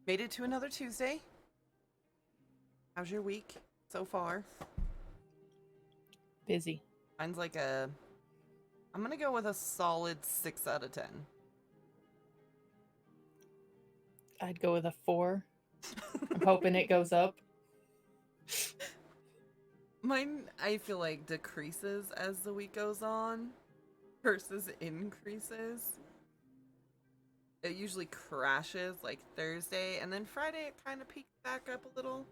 Made it to another Tuesday. How's your week so far? Busy. Mine's like I'm gonna go with a solid 6 out of 10. I'd go with a 4. I'm hoping it goes up. Mine, I feel like, decreases as the week goes on versus increases. It usually crashes like Thursday, and then Friday it kind of peaks back up a little.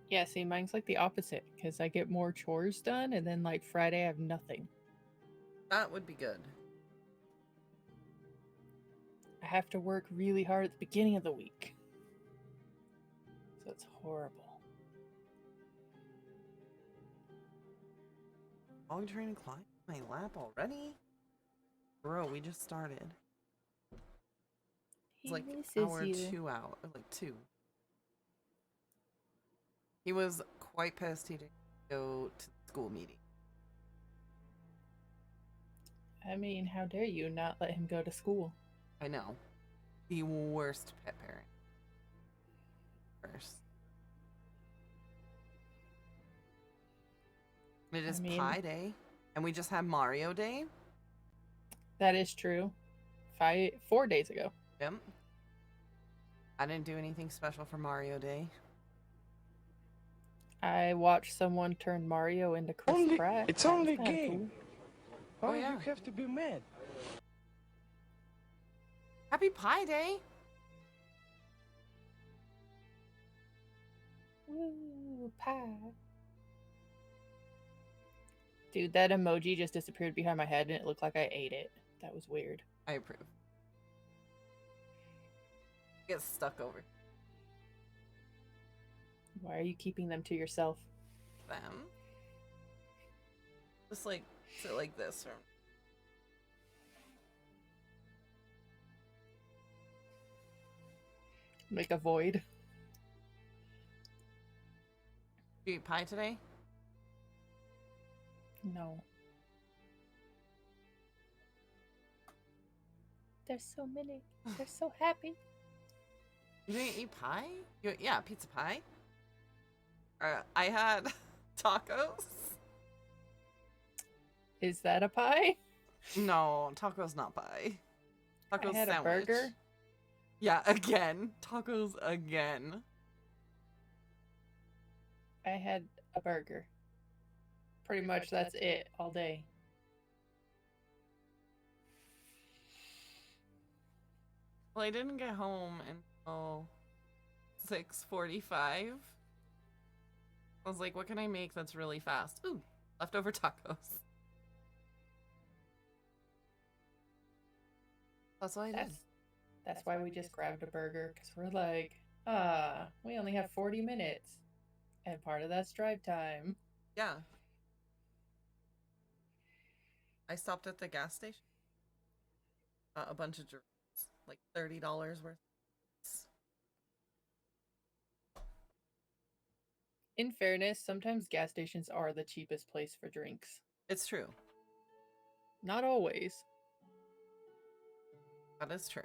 Yeah, see, mine's like the opposite because I get more chores done, and then like Friday I have nothing. That would be good. I have to work really hard at the beginning of the week. So it's horrible. Dog trying to climb my lap already? Bro, we just started. It's like hour 2 out, or like 2. He was quite pissed he didn't go to the school meeting. I mean, how dare you not let him go to school? I know. The worst pet parent. First. It is Pi Day, and we just had Mario Day. That is true. 4 days ago. Yep. I didn't do anything special for Mario Day. I watched someone turn Mario into Chris Pratt. It's only a game. Cool. Why yeah. you have to be mad? Happy Pi Day! Woo, pie. Dude, that emoji just disappeared behind my head and it looked like I ate it. That was weird. I approve. Get stuck over. Why are you keeping them to yourself? Them? Just like, sit like this. Or... Make a void. Did you eat pie today? No. There's so many. They're so happy. You didn't eat pie? Yeah, pizza pie. I had tacos. Is that a pie? No, tacos not pie. Tacos I had sandwich. a burger. Yeah, again. Tacos again. I had a burger. Pretty much that's it all day. Well, I didn't get home until 6:45. I was like, what can I make that's really fast? Ooh, leftover tacos. That's what I did. That's why we just grabbed a burger, because we're like, we only have 40 minutes. And part of that's drive time. Yeah. I stopped at the gas station. Got a bunch of drinks. Like $30 worth. In fairness, sometimes gas stations are the cheapest place for drinks. It's true. Not always. That is true.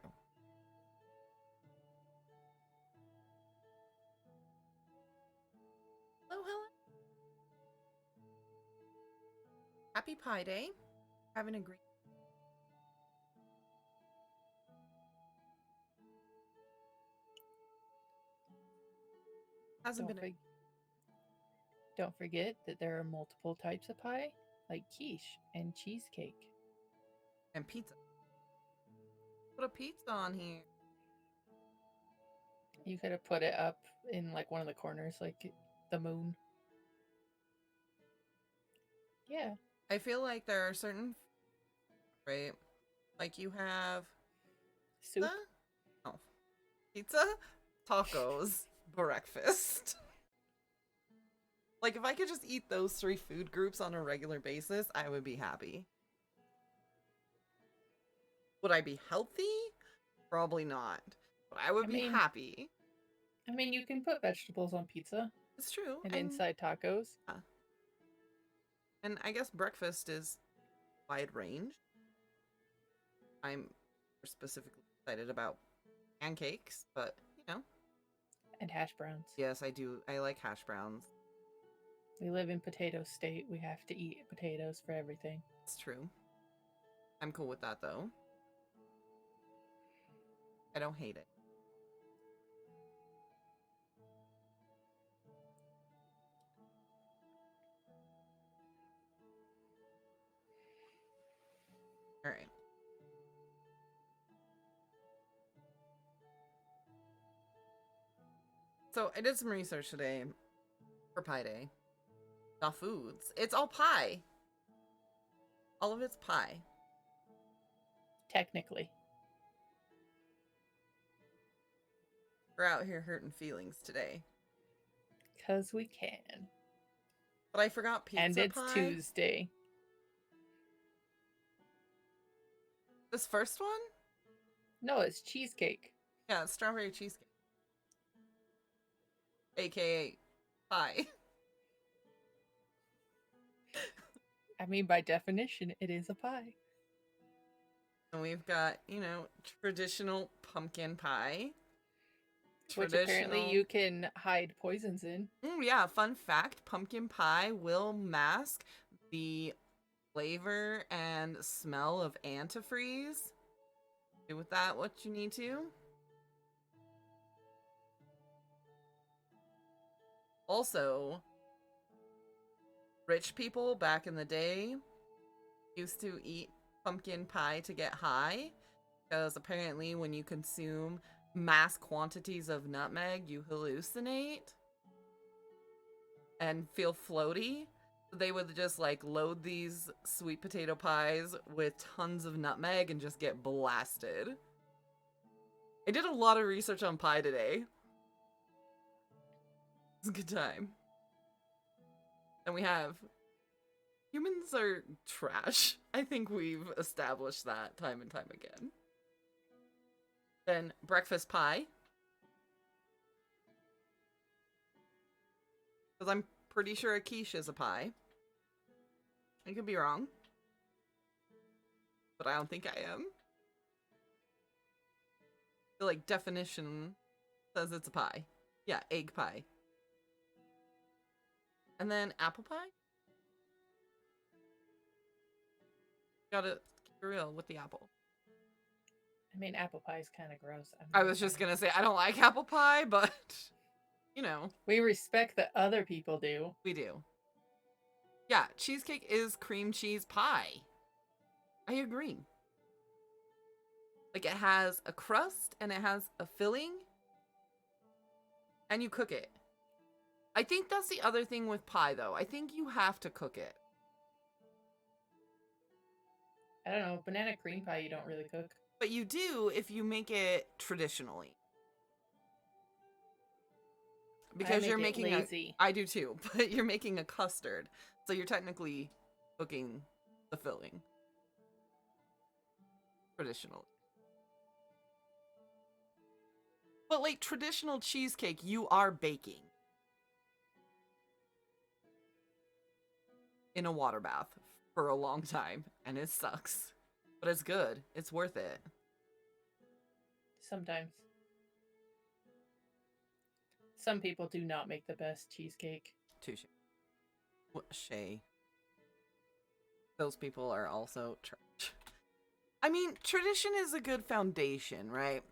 Hello, Helen. Happy Pi Day. Having a great... Don't forget that there are multiple types of pie, like quiche and cheesecake. And pizza. Put a pizza on here. You could have put it up in like one of the corners, like the moon. Yeah. I feel like there are certain, right? Like you have Soup. oh, pizza, tacos, breakfast. Like if I could just eat those 3 food groups on a regular basis, I would be happy. Would I be healthy? Probably not. But I would be happy. I mean, you can put vegetables on pizza. It's true. And inside tacos. Yeah. And I guess breakfast is wide range. I'm specifically excited about pancakes, but you know. And hash browns. Yes, I do. I like hash browns. We live in potato state. We have to eat potatoes for everything. It's true. I'm cool with that though. I don't hate it. All right. So I did some research today for Pie Day. The foods. It's all pie. All of it's pie. Technically. We're out here hurting feelings today. Because we can. But I forgot pizza and it's pie. Tuesday. This first one? No, it's cheesecake. Yeah, it's strawberry cheesecake. AKA pie. I mean, by definition, it is a pie. And we've got, you know, traditional pumpkin pie. Which apparently you can hide poisons in. Yeah, fun fact, pumpkin pie will mask the flavor and smell of antifreeze. Do with that what you need to. Also, rich people back in the day used to eat pumpkin pie to get high, because apparently when you consume mass quantities of nutmeg, you hallucinate and feel floaty. They would just like load these sweet potato pies with tons of nutmeg and just get blasted. I did a lot of research on pie today. It's a good time. And we have humans are trash. I think we've established that time and time again. Then breakfast pie. Because I'm pretty sure a quiche is a pie. I could be wrong. But I don't think I am. The like definition says it's a pie. Yeah, egg pie. And then apple pie? Gotta keep it real with the apple. I mean, apple pie is kind of gross. I was just gonna say, I don't like apple pie, but, you know. We respect that other people do. We do. Yeah, cheesecake is cream cheese pie. I agree. Like, it has a crust, and it has a filling, and you cook it. I think that's the other thing with pie, though. I think you have to cook it. I don't know. Banana cream pie, you don't really cook. But you do if you make it traditionally. Because you're making lazy. I do too, but you're making a custard. So you're technically cooking the filling. Traditionally. But like traditional cheesecake, you are baking. In a water bath for a long time, and it sucks. But it's good. It's worth it. Sometimes. Some people do not make the best cheesecake. Touche. Shay. Those people are also trash. I mean, tradition is a good foundation, right?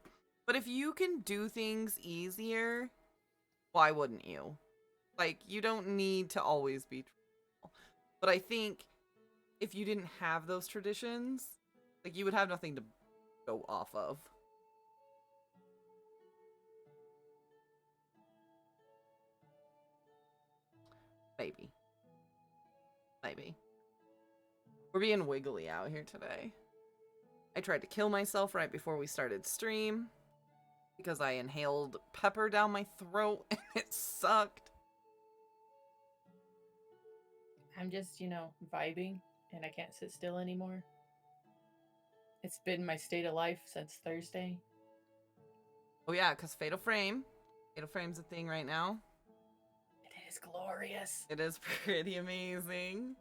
But if you can do things easier, why wouldn't you? Like, you don't need to always be traditional. But I think if you didn't have those traditions, like, you would have nothing to go off of. Maybe. Maybe. We're being wiggly out here today. I tried to kill myself right before we started stream because I inhaled pepper down my throat and it sucked. I'm just, vibing and I can't sit still anymore. It's been my state of life since Thursday. Oh yeah, because Fatal Frame. Fatal Frame's a thing right now. It is glorious. It is pretty amazing.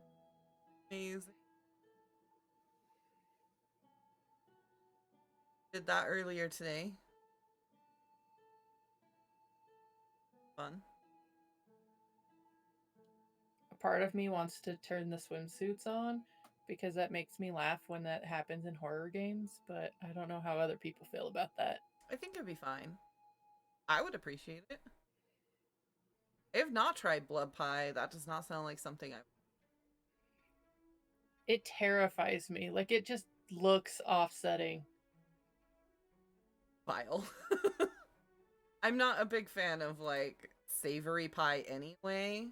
Amazing. Did that earlier today. Fun. A part of me wants to turn the swimsuits on because that makes me laugh when that happens in horror games, but I don't know how other people feel about that. I think it'd be fine. I would appreciate it. I have not tried blood pie. That does not sound like something I... It terrifies me. Like, it just looks offsetting. Vile. I'm not a big fan of, like, savory pie anyway.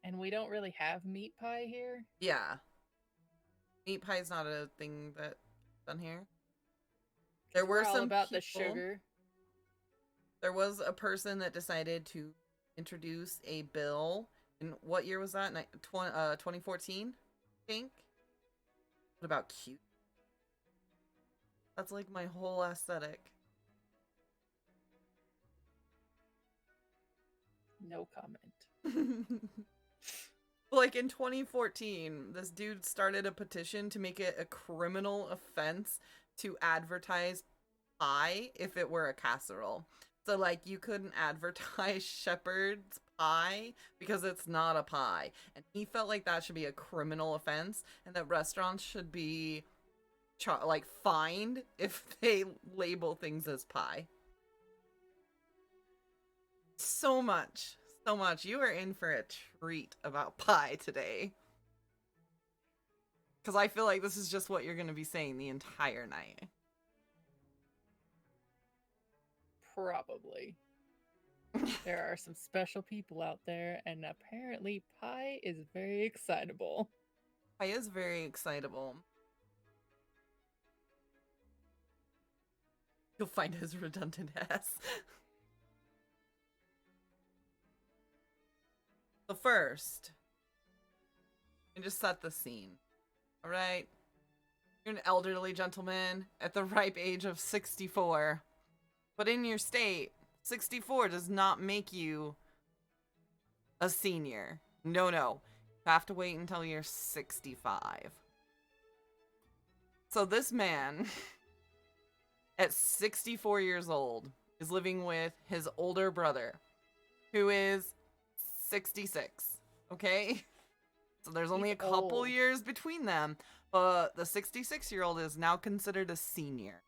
And we don't really have meat pie here. Yeah. Meat pie is not a thing that's done here. There were all some about people, the sugar. There was a person that decided to introduce a bill. In what year was that? 2014, I think. What about cute? That's like my whole aesthetic. No comment. Like in 2014, this dude started a petition to make it a criminal offense to advertise pie if it were a casserole. So like you couldn't advertise shepherd's pie because it's not a pie. And he felt like that should be a criminal offense and that restaurants should be like fined if they label things as pie. So much. You are in for a treat about pie today. Because I feel like this is just what you're going to be saying the entire night. Probably. There are some special people out there, and apparently pie is very excitable. Pie is very excitable. You'll find his redundant ass. So first, and just set the scene. All right? You're an elderly gentleman at the ripe age of 64. But in your state, 64 does not make you a senior. No. You have to wait until you're 65. So this man, at 64 years old, is living with his older brother, who is 66. Okay? So there's only a couple years between them, but the 66-year-old is now considered a senior.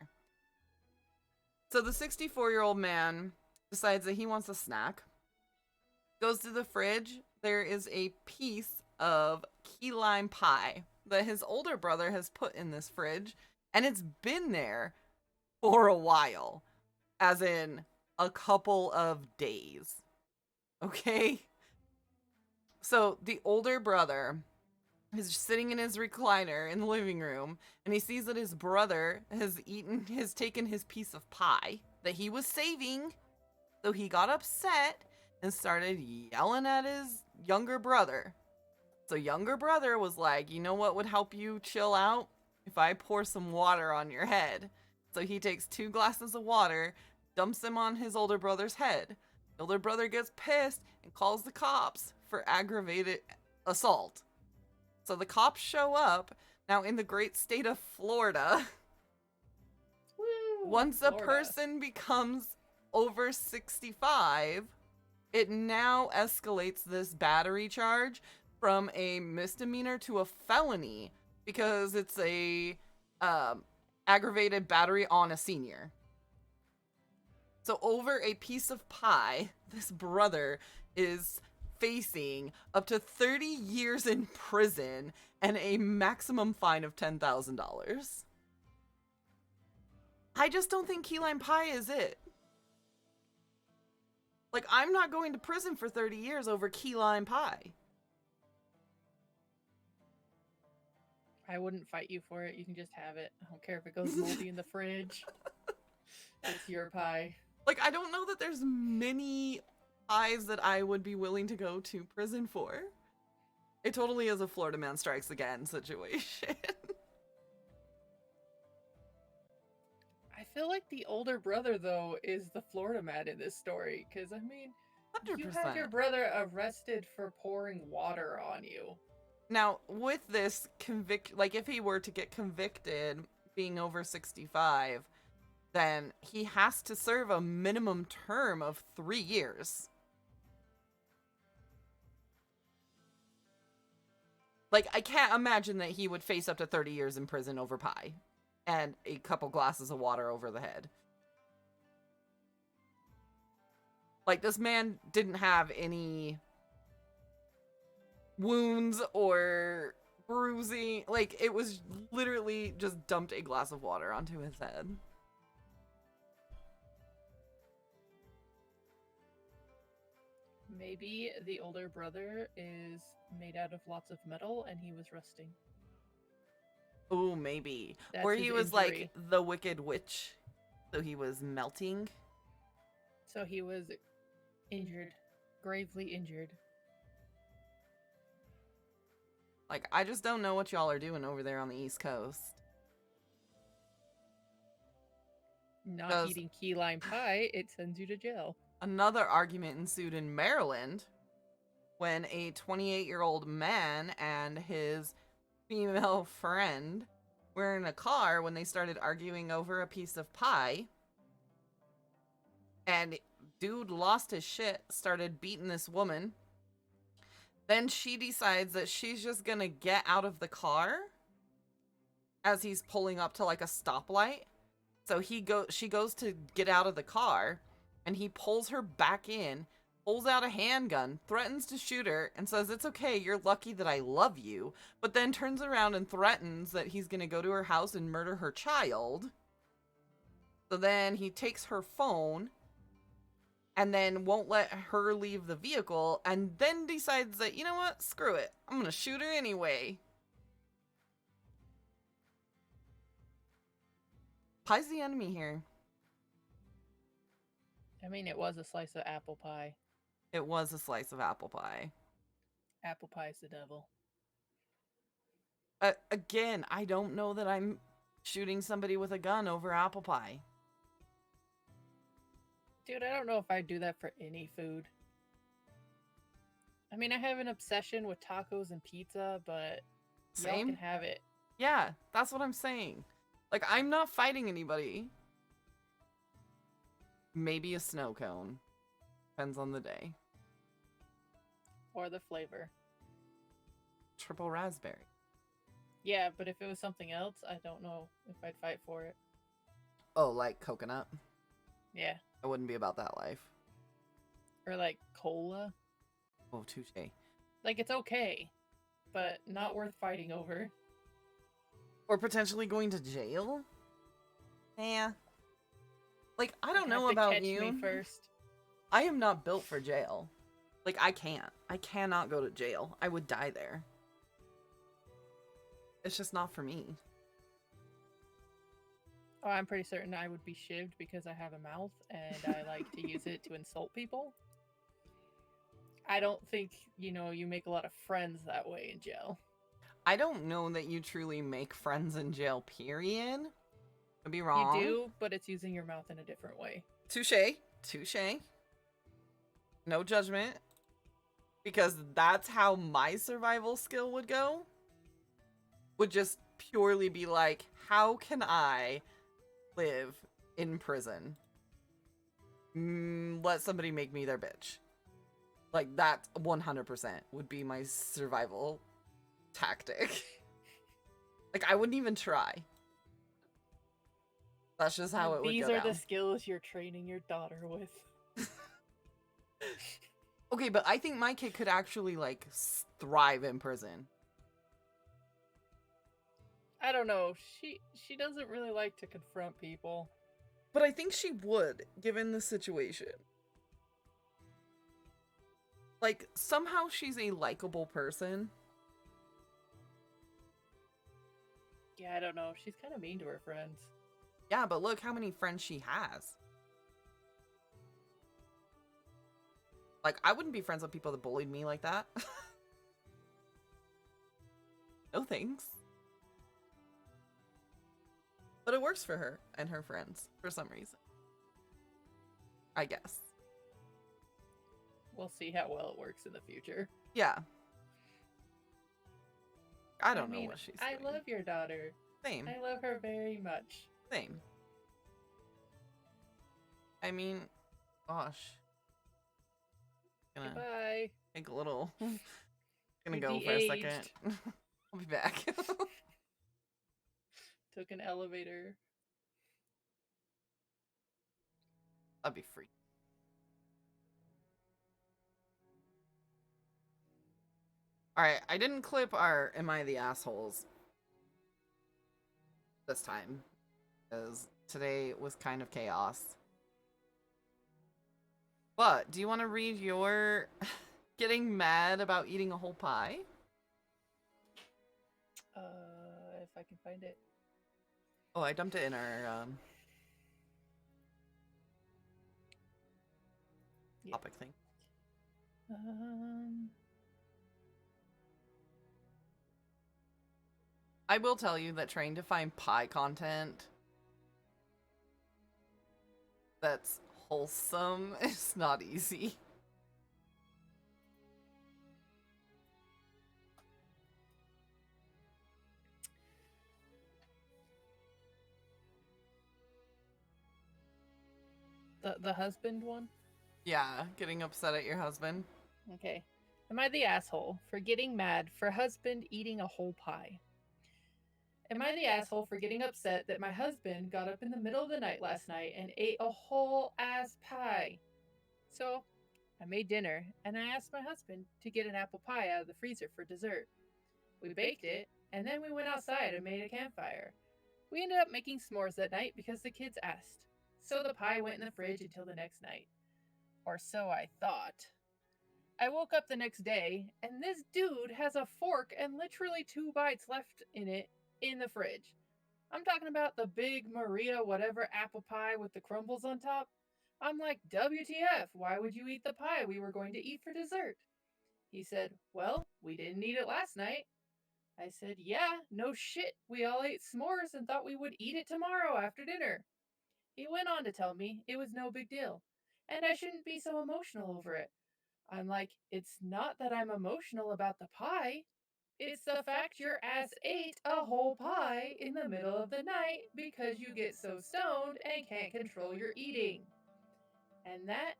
So the 64-year-old man decides that he wants a snack, goes to the fridge. There is a piece of key lime pie that his older brother has put in this fridge, and it's been there for a while, as in a couple of days. Okay? So the older brother is sitting in his recliner in the living room, and he sees that his brother has taken his piece of pie that he was saving. So he got upset and started yelling at his younger brother. So younger brother was like, you know what would help you chill out? If I pour some water on your head. So he takes 2 glasses of water, dumps them on his older brother's head. The older brother gets pissed and calls the cops for aggravated assault. So the cops show up. Now in the great state of Florida, Woo, once Florida. a person becomes over 65, it now escalates this battery charge from a misdemeanor to a felony because it's a aggravated battery on a senior. So over a piece of pie, this brother is facing up to 30 years in prison and a maximum fine of $10,000. I just don't think key lime pie is it. Like, I'm not going to prison for 30 years over key lime pie. I wouldn't fight you for it. You can just have it. I don't care if it goes moldy in the fridge. It's your pie. Like, I don't know that there's many pies that I would be willing to go to prison for. It totally is a Florida Man Strikes Again situation. I feel like the older brother, though, is the Florida man in this story. Because, I mean, 100%. you had your brother arrested for pouring water on you. Now, with this like, if he were to get convicted being over 65, then he has to serve a minimum term of 3 years. Like, I can't imagine that he would face up to 30 years in prison over pie and a couple glasses of water over the head. Like, this man didn't have any wounds or bruising. Like, it was literally just dumped a glass of water onto his head. Maybe the older brother is made out of lots of metal and he was rusting. Oh, maybe. That's or his he was injury. like the Wicked Witch. So he was melting. So he was injured. Gravely injured. Like, I just don't know what y'all are doing over there on the East Coast. Not eating key lime pie, it sends you to jail. Another argument ensued in Maryland when a 28-year-old man and his female friend were in a car when they started arguing over a piece of pie. And dude lost his shit, started beating this woman. Then she decides that she's just gonna get out of the car as he's pulling up to like a stoplight. So she goes to get out of the car, and he pulls her back in, pulls out a handgun, threatens to shoot her, and says, "It's okay, you're lucky that I love you," but then turns around and threatens that he's gonna go to her house and murder her child. So then he takes her phone, and then won't let her leave the vehicle, and then decides that, you know what, screw it, I'm gonna shoot her anyway. Pie's the enemy here. I mean, it was a slice of apple pie. It was a slice of apple pie. Apple pie's the devil. Again, I don't know that I'm shooting somebody with a gun over apple pie. Dude, I don't know if I'd do that for any food. I mean, I have an obsession with tacos and pizza, but y'all can have it. Yeah, that's what I'm saying. Like, I'm not fighting anybody. Maybe a snow cone. Depends on the day. Or the flavor. Triple raspberry. Yeah, but if it was something else, I don't know if I'd fight for it. Oh, like coconut? Yeah. I wouldn't be about that life. Or like cola. Oh, touche. Like, it's okay, but not worth fighting over. Or potentially going to jail? Yeah. Like, I don't know about you. Catch me first. I am not built for jail. Like, I can't. I cannot go to jail. I would die there. It's just not for me. Oh, I'm pretty certain I would be shivved because I have a mouth and I like to use it to insult people. I don't think, you make a lot of friends that way in jail. I don't know that you truly make friends in jail, period. Could be wrong. You do, but it's using your mouth in a different way. Touche. Touche. No judgment. Because that's how my survival skill would go. Would just purely be like, how can I live in prison? Let somebody make me their bitch. Like, that 100% would be my survival tactic. Like, I wouldn't even try. That's just how it would go These down. are the skills you're training your daughter with. Okay, but I think my kid could actually, like, thrive in prison. I don't know. She doesn't really like to confront people. But I think she would, given the situation. Like, somehow she's a likable person. Yeah, I don't know. She's kind of mean to her friends. Yeah, but look how many friends she has. Like, I wouldn't be friends with people that bullied me like that. No thanks. But it works for her and her friends for some reason. I guess. We'll see how well it works in the future. Yeah. I don't know what she's doing. I love your daughter. Same. I love her very much. Same. I mean, gosh. Gonna Goodbye. take a little. Gonna You go for a de-aged. second. I'll be back. Took an elevator. I'll be free. Alright, I didn't clip our Am I the Assholes this time. Because today was kind of chaos. But, do you want to read your getting mad about eating a whole pie? If I can find it. Oh, I dumped it in our Yeah. topic thing. I will tell you that trying to find pie content that's wholesome is not easy. The husband one? Yeah, getting upset at your husband. Okay. Am I the asshole for getting mad for husband eating a whole pie? Am I the asshole for getting upset that my husband got up in the middle of the night last night and ate a whole ass pie? So, I made dinner and I asked my husband to get an apple pie out of the freezer for dessert. We baked it and then we went outside and made a campfire. We ended up making s'mores that night because the kids asked. So the pie went in the fridge until the next night. Or so I thought. I woke up the next day, and this dude has a fork and literally 2 bites left in it in the fridge. I'm talking about the big Maria whatever apple pie with the crumbles on top. I'm like, WTF, why would you eat the pie we were going to eat for dessert? He said, well, we didn't eat it last night. I said, yeah, no shit. We all ate s'mores and thought we would eat it tomorrow after dinner. He went on to tell me it was no big deal, and I shouldn't be so emotional over it. I'm like, it's not that I'm emotional about the pie. It's the fact your ass ate a whole pie in the middle of the night because you get so stoned and can't control your eating. And that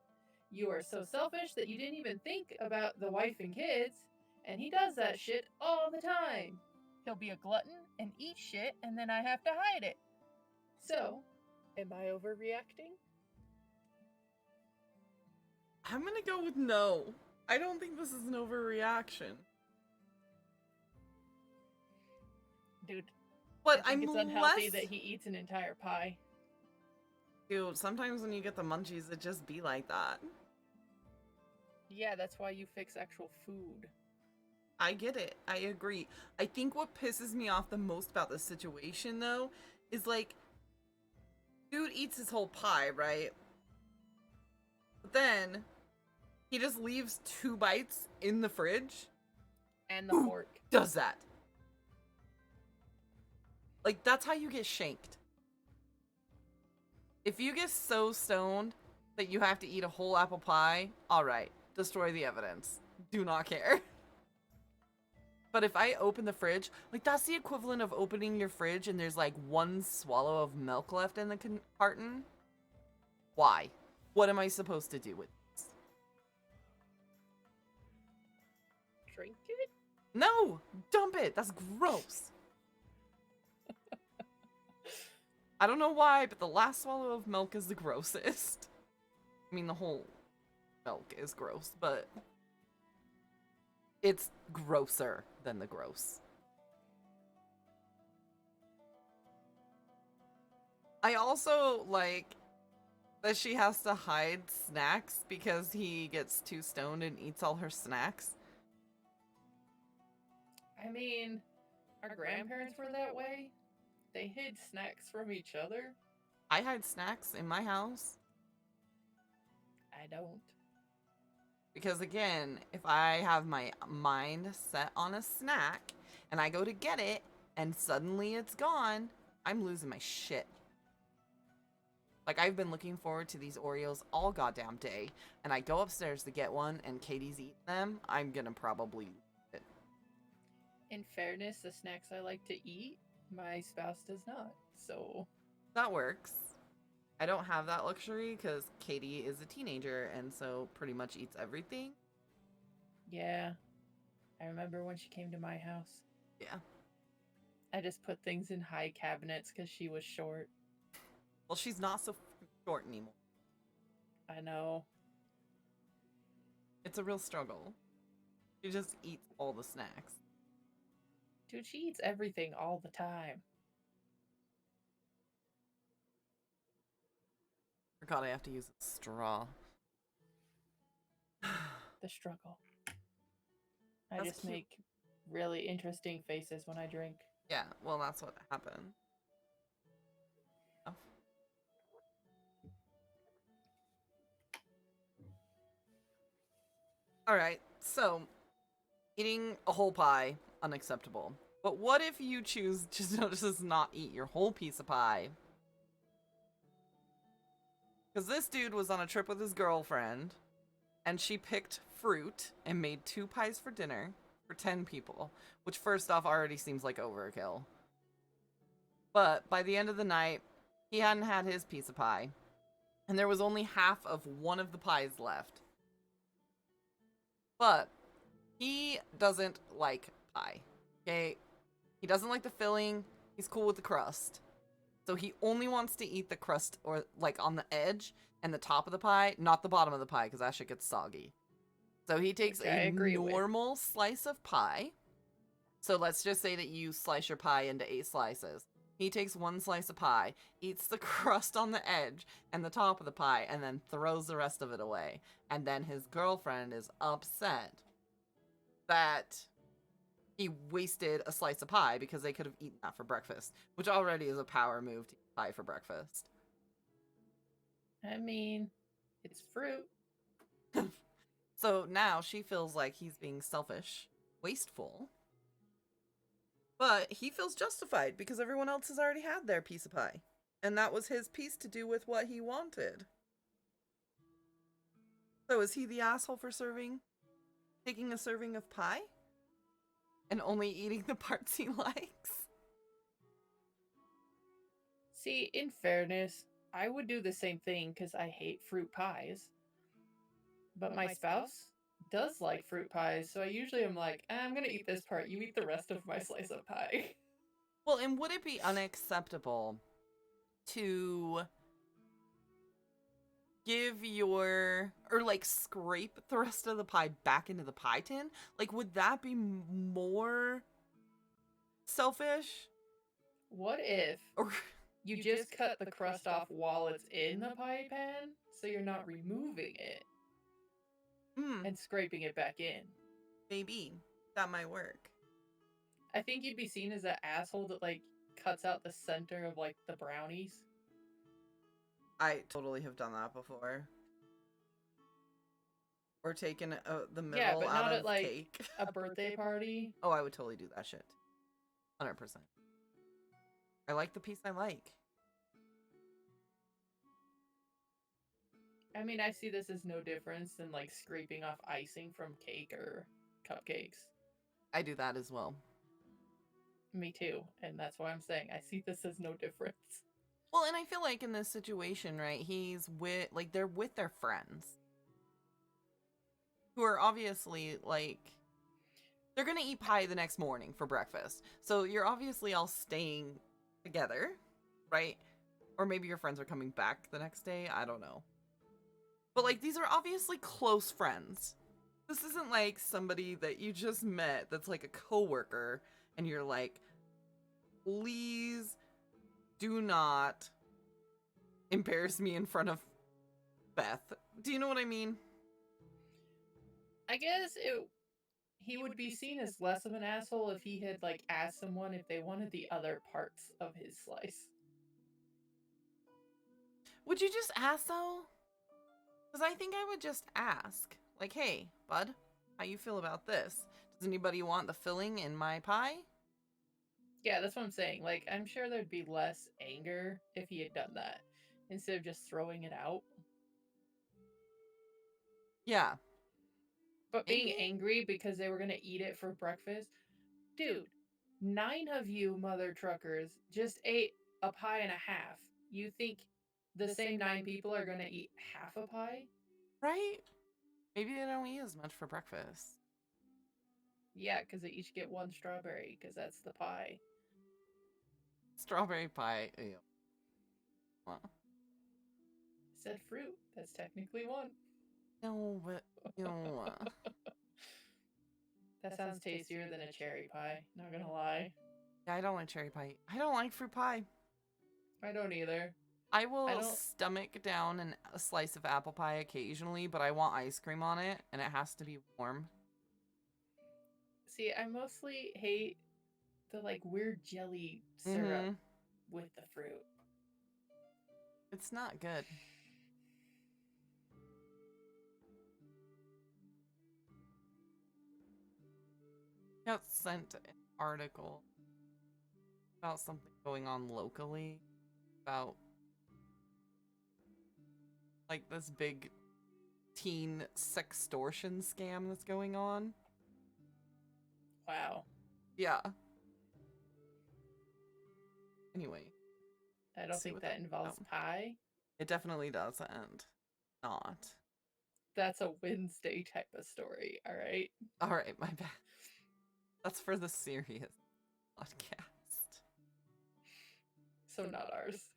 you are so selfish that you didn't even think about the wife and kids, and he does that shit all the time. He'll be a glutton and eat shit, and then I have to hide it. So, am I overreacting? I'm gonna go with no. I don't think this is an overreaction. Dude, But I think it's unhealthy less... that he eats an entire pie. Dude, sometimes when you get the munchies, it just be like that. Yeah, that's why you fix actual food. I get it. I agree. I think what pisses me off the most about this situation, though, is like, dude eats his whole pie, right? But then he just leaves 2 bites in the fridge. And the fork. Does that? Like, that's how you get shanked. If you get so stoned that you have to eat a whole apple pie, alright, destroy the evidence. Do not care. But if I open the fridge, like, that's the equivalent of opening your fridge and there's like 1 swallow of milk left in the carton. Why? What am I supposed to do with this? Drink it? No! Dump it! That's gross! I don't know why, but the last swallow of milk is the grossest. I mean, the whole milk is gross, but it's grosser than the gross. I also, like, That she has to hide snacks because he gets too stoned and eats all her snacks. I mean, our grandparents were that way. They hid snacks from each other. I hide snacks in my house I don't. because, again, if I have my mind set on a snack and I go to get it and suddenly it's gone, I'm losing my shit. Like, I've been looking forward to these Oreos all goddamn day, and I go upstairs to get one and Katie's eating them, I'm gonna probably lose it. In fairness, the snacks I like to eat, my spouse does not. So, That works. I don't have that luxury because Katie is a teenager and so pretty much eats everything. yeah. I remember when she came to my house. Yeah. I just put things in high cabinets because she was short. Well, she's not so short anymore. I know. It's a real struggle. She just eats all the snacks. Dude, she eats everything all the time. Forgot I have to use a straw. The struggle. I That's just cute. make really interesting faces when I drink. Yeah, well, that's what happened. Oh. Alright, so eating a whole pie, unacceptable. But what if you choose to just not eat your whole piece of pie? Because this dude was on a trip with his girlfriend, and she picked fruit and made 2 pies for dinner for 10 people, which first off already seems like overkill. But by the end of the night, he hadn't had his piece of pie, and there was only half of one of the pies left. But he doesn't like pie, okay? He doesn't like the filling. He's cool with the crust. So he only wants to eat the crust or like on the edge and the top of the pie, not the bottom of the pie because that shit gets soggy. So he takes Which I a agree with. normal slice of pie. So let's just say that you slice your pie into 8 slices. He takes 1 slice of pie, eats the crust on the edge and the top of the pie, and then throws the rest of it away. And then his girlfriend is upset that he wasted a slice of pie because they could have eaten that for breakfast, which already is a power move to eat pie for breakfast. I mean, it's fruit. So now she feels like he's being selfish, wasteful, but he feels justified because everyone else has already had their piece of pie. And that was his piece to do with what he wanted. So is he the asshole for taking a serving of pie? And only eating the parts he likes? See, in fairness, I would do the same thing because I hate fruit pies. But my spouse does like fruit pies, so I usually am like, I'm gonna eat this part, you eat the rest of my slice of pie. Well, and would it be unacceptable to give your or like scrape the rest of the pie back into the pie tin? Like, would that be more selfish? What if Or you just cut the crust off while it's in the pie pan, so you're not removing it and scraping it back in? maybe that might work. I think you'd be seen as an asshole that like cuts out the center of like the brownies. I totally have done that before. Or taken the middle Yeah, but out not of at like cake. a birthday party. Oh, I would totally do that shit. 100%. I like the piece I like. I mean, I see this as no difference than like scraping off icing from cake or cupcakes. I do that as well. Me too, and that's why I'm saying I see this as no difference. Well, and I feel like in this situation, right, they're with their friends. Who are obviously, like, they're gonna eat pie the next morning for breakfast. So you're obviously all staying together, right? Or maybe your friends are coming back the next day, I don't know. But, like, these are obviously close friends. This isn't like somebody that you just met that's like a coworker, and you're like, please do not embarrass me in front of Beth. Do you know what I mean? I guess he would be seen as less of an asshole if he had like asked someone if they wanted the other parts of his slice. Would you just ask though? Because I think I would just ask. Like, hey, bud, how you feel about this? Does anybody want the filling in my pie? Yeah, that's what I'm saying. Like, I'm sure there'd be less anger if he had done that instead of just throwing it out. Yeah. But being Maybe? angry because they were going to eat it for breakfast, dude, 9 of you mother truckers just ate a pie and a half. You think the same 9 people are going to eat half a pie? Right? Maybe they don't eat as much for breakfast. Yeah, because they each get 1 strawberry because that's the pie. Strawberry pie. Ew. Well, It said fruit. That's technically 1. no, but ew. That sounds tastier than a cherry pie, not gonna lie. Yeah, I don't like cherry pie. I don't like fruit pie. I don't either. I I will don't. stomach down a slice of apple pie occasionally, but I want ice cream on it, and it has to be warm. See, I mostly hate the like weird jelly syrup Mm-hmm. with the fruit. It's not good. I got sent an article about something going on locally about like this big teen sextortion scam that's going on. Wow. Yeah. Anyway, I don't let's see think what that that's involves about. pie. It definitely doesn't. Not. That's a Wednesday type of story, all right? All right, my bad. That's for the serious podcast. So not ours.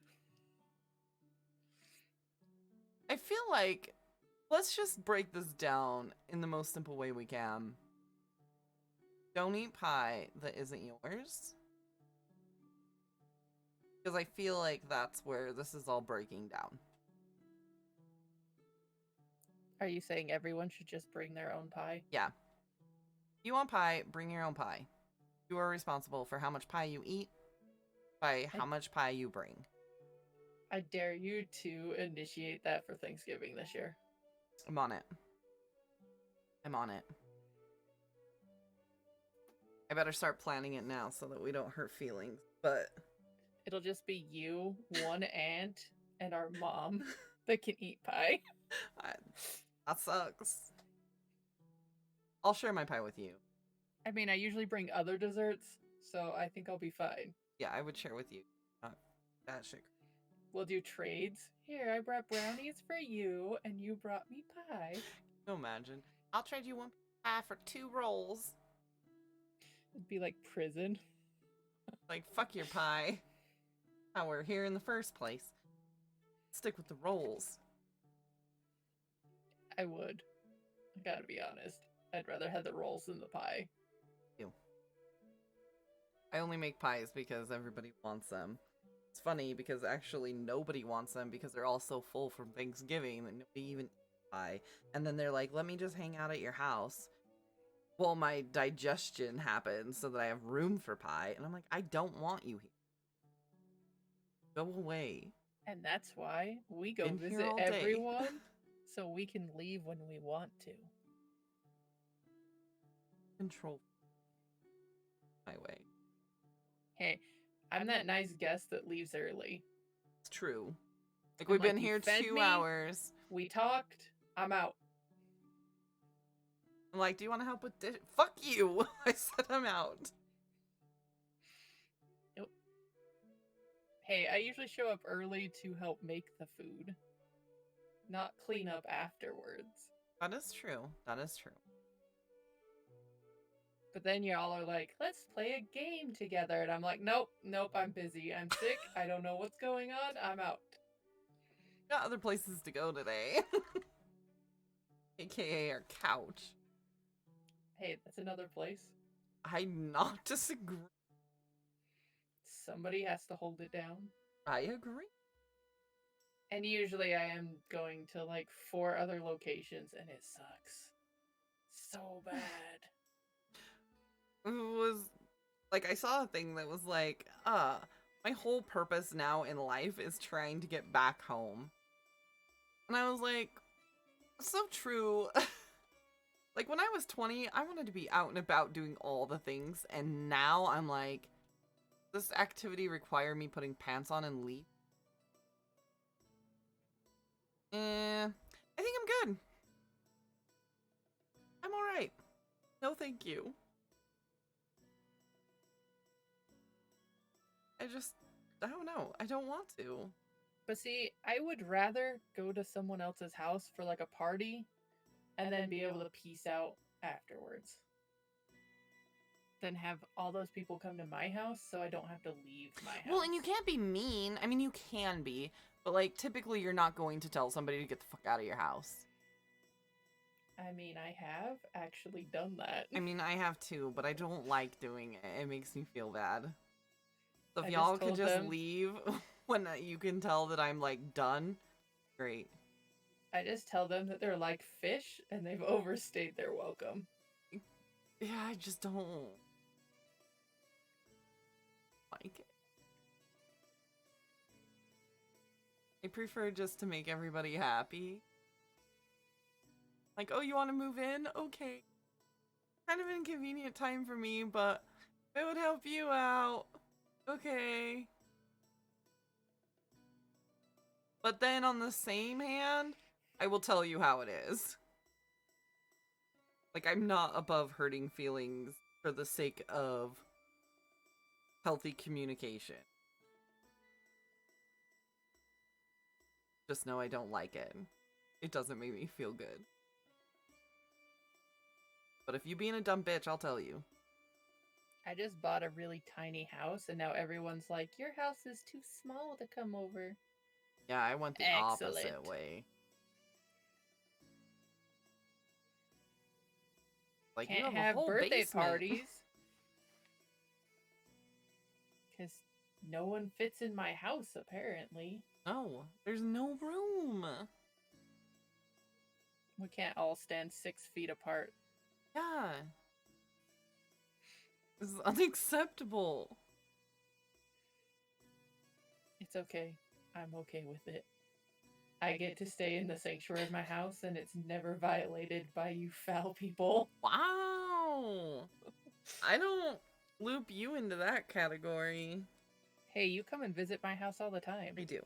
I feel like let's just break this down in the most simple way we can. Don't eat pie that isn't yours. Because I feel like that's where this is all breaking down. Are you saying everyone should just bring their own pie? Yeah. If you want pie, bring your own pie. You are responsible for how much pie you eat by how much pie you bring. I dare you to initiate that for Thanksgiving this year. I'm on it. I'm on it. I better start planning it now so that we don't hurt feelings. But It'll just be you, one aunt, and our mom that can eat pie. That sucks. I'll share my pie with you. I mean, I usually bring other desserts, so I think I'll be fine. Yeah, I would share with you. Not that shit. We'll do trades. Here, I brought brownies for you, and you brought me pie. Can you imagine? I'll trade you one pie for 2 rolls. It'd be like prison. Like, fuck your pie. How we're here in the first place. Stick with the rolls. I would. I gotta be honest. I'd rather have the rolls than the pie. Ew. I only make pies because everybody wants them. It's funny because actually nobody wants them because they're all so full from Thanksgiving that nobody even eats pie. And then they're like, let me just hang out at your house while my digestion happens so that I have room for pie. And I'm like, I don't want you here. Go away. And that's why we go Been here visit all day. everyone so we can leave when we want to. Control my way. Hey, I'm that nice guest that leaves early. It's true. Like, I'm we've been like, you here fed 2 me? hours. We talked. I'm out. I'm like, do you want to help with dish? Fuck you! I said I'm out. Nope. Hey, I usually show up early to help make the food, not clean up afterwards. That is true. That is true. But then y'all are like, let's play a game together. And I'm like, nope, I'm busy. I'm sick. I don't know what's going on. I'm out. Got other places to go today. AKA our couch. Hey, that's another place. I not disagree. Somebody has to hold it down. I agree. And usually I am going to like 4 other locations and it sucks. So bad. It was like I saw a thing that was like, my whole purpose now in life is trying to get back home. And I was like, so true. Like when I was 20, I wanted to be out and about doing all the things, and now I'm like, does this activity require me putting pants on and leave? I think I'm good. I'm alright. No thank you. I don't know. I don't want to. But see, I would rather go to someone else's house for like a party and then be able to peace out afterwards than have all those people come to my house so I don't have to leave my house. Well, and you can't be mean. I mean, you can be, but like typically you're not going to tell somebody to get the fuck out of your house. I mean, I have actually done that. I mean, I have too, but I don't like doing it. It makes me feel bad. So if I y'all just could told just them- leave when you can tell that I'm like done, great. I just tell them that they're like fish and they've overstayed their welcome. Yeah, I just don't like it. I prefer just to make everybody happy. Like, oh, you want to move in? Okay. Kind of inconvenient time for me, but it would help you out. Okay. But then on the same hand, I will tell you how it is. Like, I'm not above hurting feelings for the sake of healthy communication. Just know I don't like it. It doesn't make me feel good. But if you being a dumb bitch, I'll tell you. I just bought a really tiny house and now everyone's like, your house is too small to come over. Yeah, I went the opposite Excellent. way. Like, you Can't have a have whole birthday basement. parties. Because no one fits in my house, apparently. No, there's no room. We can't all stand 6 feet apart. Yeah. This is unacceptable. It's okay. I'm okay with it. I get to stay in the sanctuary of my house and it's never violated by you foul people. Wow. I don't loop you into that category. Hey, you come and visit my house all the time. I do.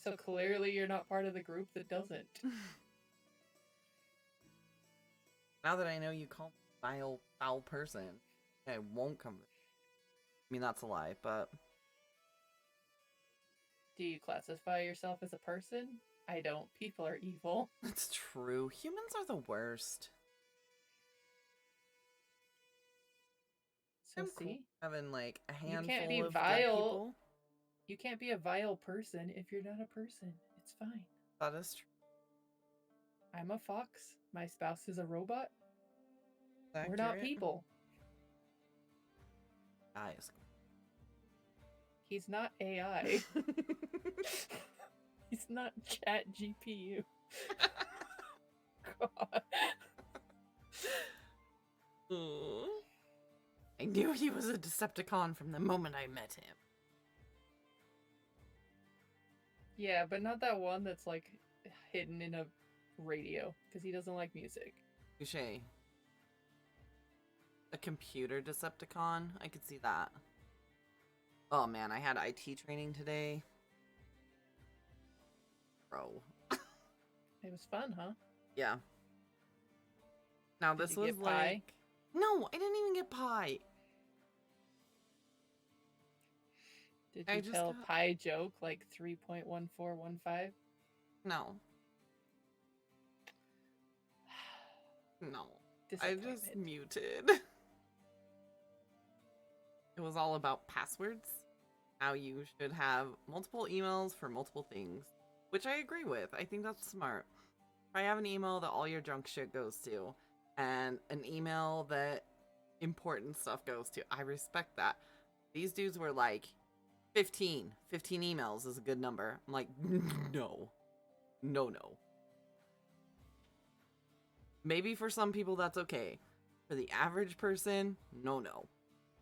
So clearly you're not part of the group that doesn't. Now that I know you call me a foul person, I won't come. I mean, that's a lie, but Do you classify yourself as a person? I don't. People are evil. it's true. Humans are the worst. So I'm see? cool having like a You can't handful be of good vile. people. You can't be a vile person if you're not a person. It's fine. That is true. I'm a fox. My spouse is a robot. Accurate. We're not people. Guys. He's not AI. He's not chat GPU. God. I knew he was a Decepticon from the moment I met him. Yeah, but not that one that's like hidden in a radio because he doesn't like music. Touche. A computer Decepticon? I could see that. Oh man, I had IT training today. Bro. It was fun, huh? Yeah. Now Did this you was get pie? like... No, I didn't even get pie. Did I you just tell a got- pie joke like 3.1415? No. No. I just muted. It was all about passwords. How you should have multiple emails for multiple things. Which I agree with. I think that's smart. I have an email that all your junk shit goes to. And an email that important stuff goes to. I respect that. These dudes were like, 15. 15 emails is a good number. I'm like, no. No, no. Maybe for some people that's okay. For the average person, no, no.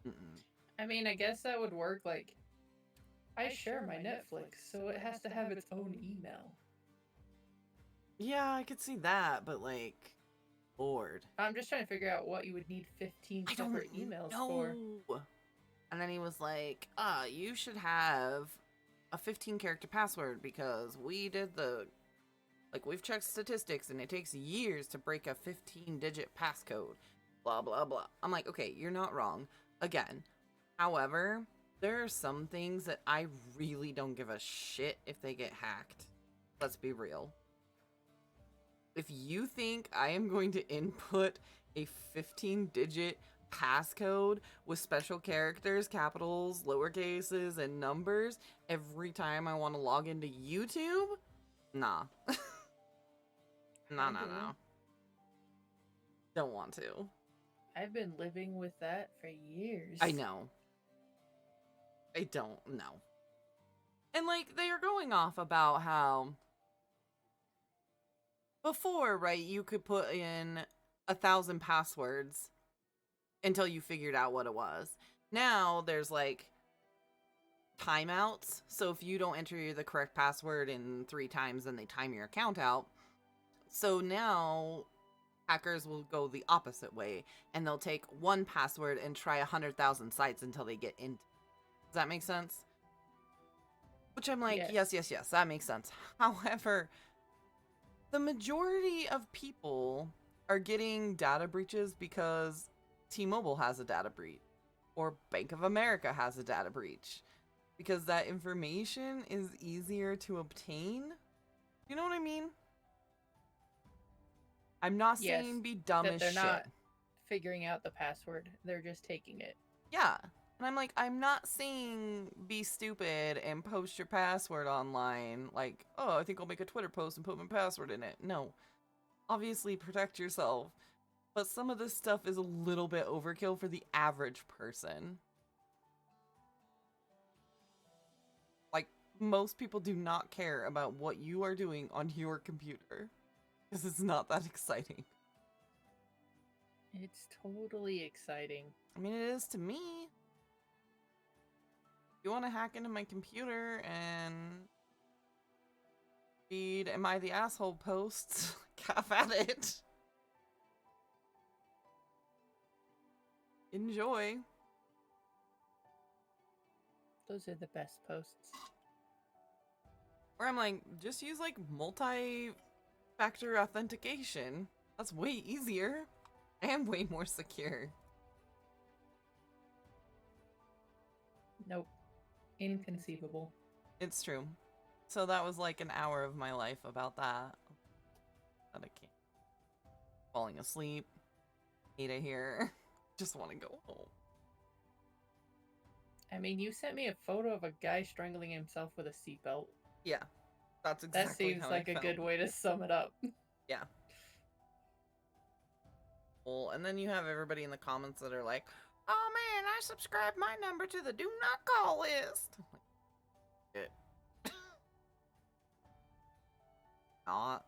Mm-mm. I mean, I guess that would work. Like, I share my Netflix, so it has to have its own email. Yeah, I could see that, but like, Lord. I'm just trying to figure out what you would need 15 I don't separate emails for. know. And then he was like, you should have a 15 character password because we did we've checked statistics and it takes years to break a 15-digit passcode. Blah, blah, blah. I'm like, okay, you're not wrong. Again, however, there are some things that I really don't give a shit if they get hacked. Let's be real. If you think I am going to input a 15-digit passcode with special characters, capitals, lowercases, and numbers every time I want to log into YouTube, nah. No. Don't want to. I've been living with that for years. I know. I don't know. And like, they are going off about how before, right, you could put in 1,000 passwords until you figured out what it was. Now there's like timeouts. So if you don't enter the correct password in 3 times, then they time your account out. So now hackers will go the opposite way and they'll take one password and try 100,000 sites until they get in. Does that make sense? Which I'm like, yes, that makes sense. However, the majority of people are getting data breaches because T-Mobile has a data breach or Bank of America has a data breach because that information is easier to obtain. You know what I mean? I'm not saying be dumb as shit. They're not figuring out the password. They're just taking it. Yeah. And I'm like, I'm not saying be stupid and post your password online. Like, oh, I think I'll make a Twitter post and put my password in it. No. Obviously, protect yourself. But some of this stuff is a little bit overkill for the average person. Like, most people do not care about what you are doing on your computer. Because it's not that exciting. It's totally exciting. I mean, it is to me. You want to hack into my computer and read Am I the Asshole posts? Have at it. Enjoy. Those are the best posts. Or I'm like, just use like multi-factor authentication. That's way easier and way more secure. Nope. Inconceivable. It's true. So that was like an hour of my life about that. That I can't. Falling asleep. Hate it here. Just want to go home. I mean, you sent me a photo of a guy strangling himself with a seatbelt. Yeah. That's exactly that seems how like I a felt. good way to sum it up. Yeah. Well, and then you have everybody in the comments that are like, oh man, I subscribed my number to the do not call list. I'm like, not.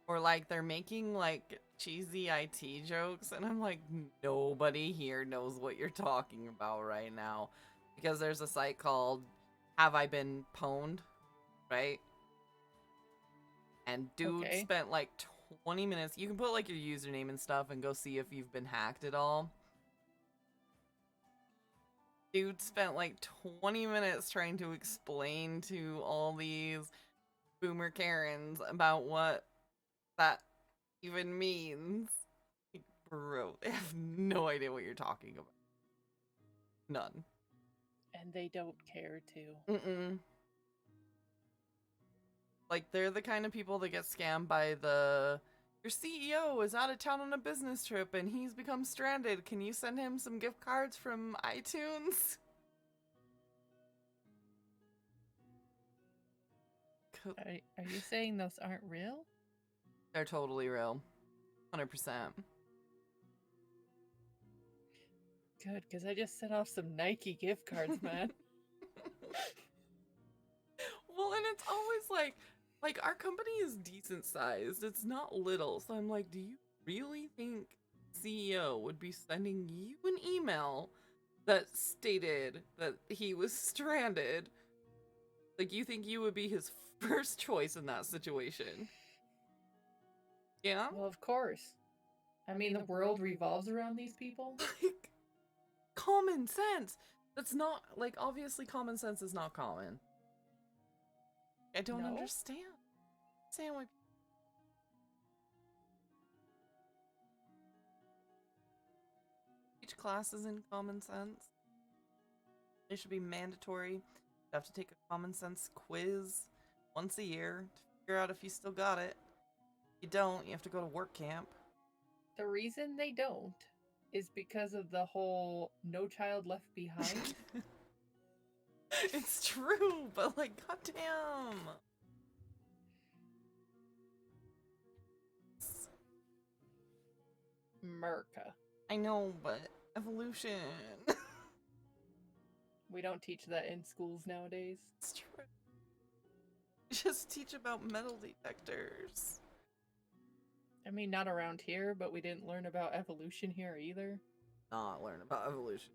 Or like they're making like cheesy IT jokes and I'm like, nobody here knows what you're talking about right now. Because there's a site called Have I Been Pwned, right? And dude spent like 20 minutes. You can put like your username and stuff and go see if you've been hacked at all. Dude spent like 20 minutes trying to explain to all these boomer Karens about what that even means. Like, bro, they have no idea what you're talking about. None. And they don't care to. Mm-mm. Like, they're the kind of people that get scammed by the, your CEO is out of town on a business trip and he's become stranded. Can you send him some gift cards from iTunes? Are you saying those aren't real? They're totally real. 100%. Good, because I just sent off some Nike gift cards, man. Well, and it's always like our company is decent sized. It's not little. So I'm like, do you really think CEO would be sending you an email that stated that he was stranded? Like, you think you would be his first choice in that situation? Yeah? Well, of course. I mean, the world revolves around these people. Like, common sense. That's not, like, obviously common sense is not common. I don't No? understand. Understand why each class is in common sense. It should be mandatory. You have to take a common sense quiz once a year to figure out if you still got it. If you don't, you have to go to work camp. The reason they don't is because of the whole no child left behind. It's true, but like, goddamn. Merca. I know, but evolution. We don't teach that in schools nowadays. It's true. Just teach about metal detectors. I mean, not around here, but we didn't learn about evolution here either. Not learn about evolution.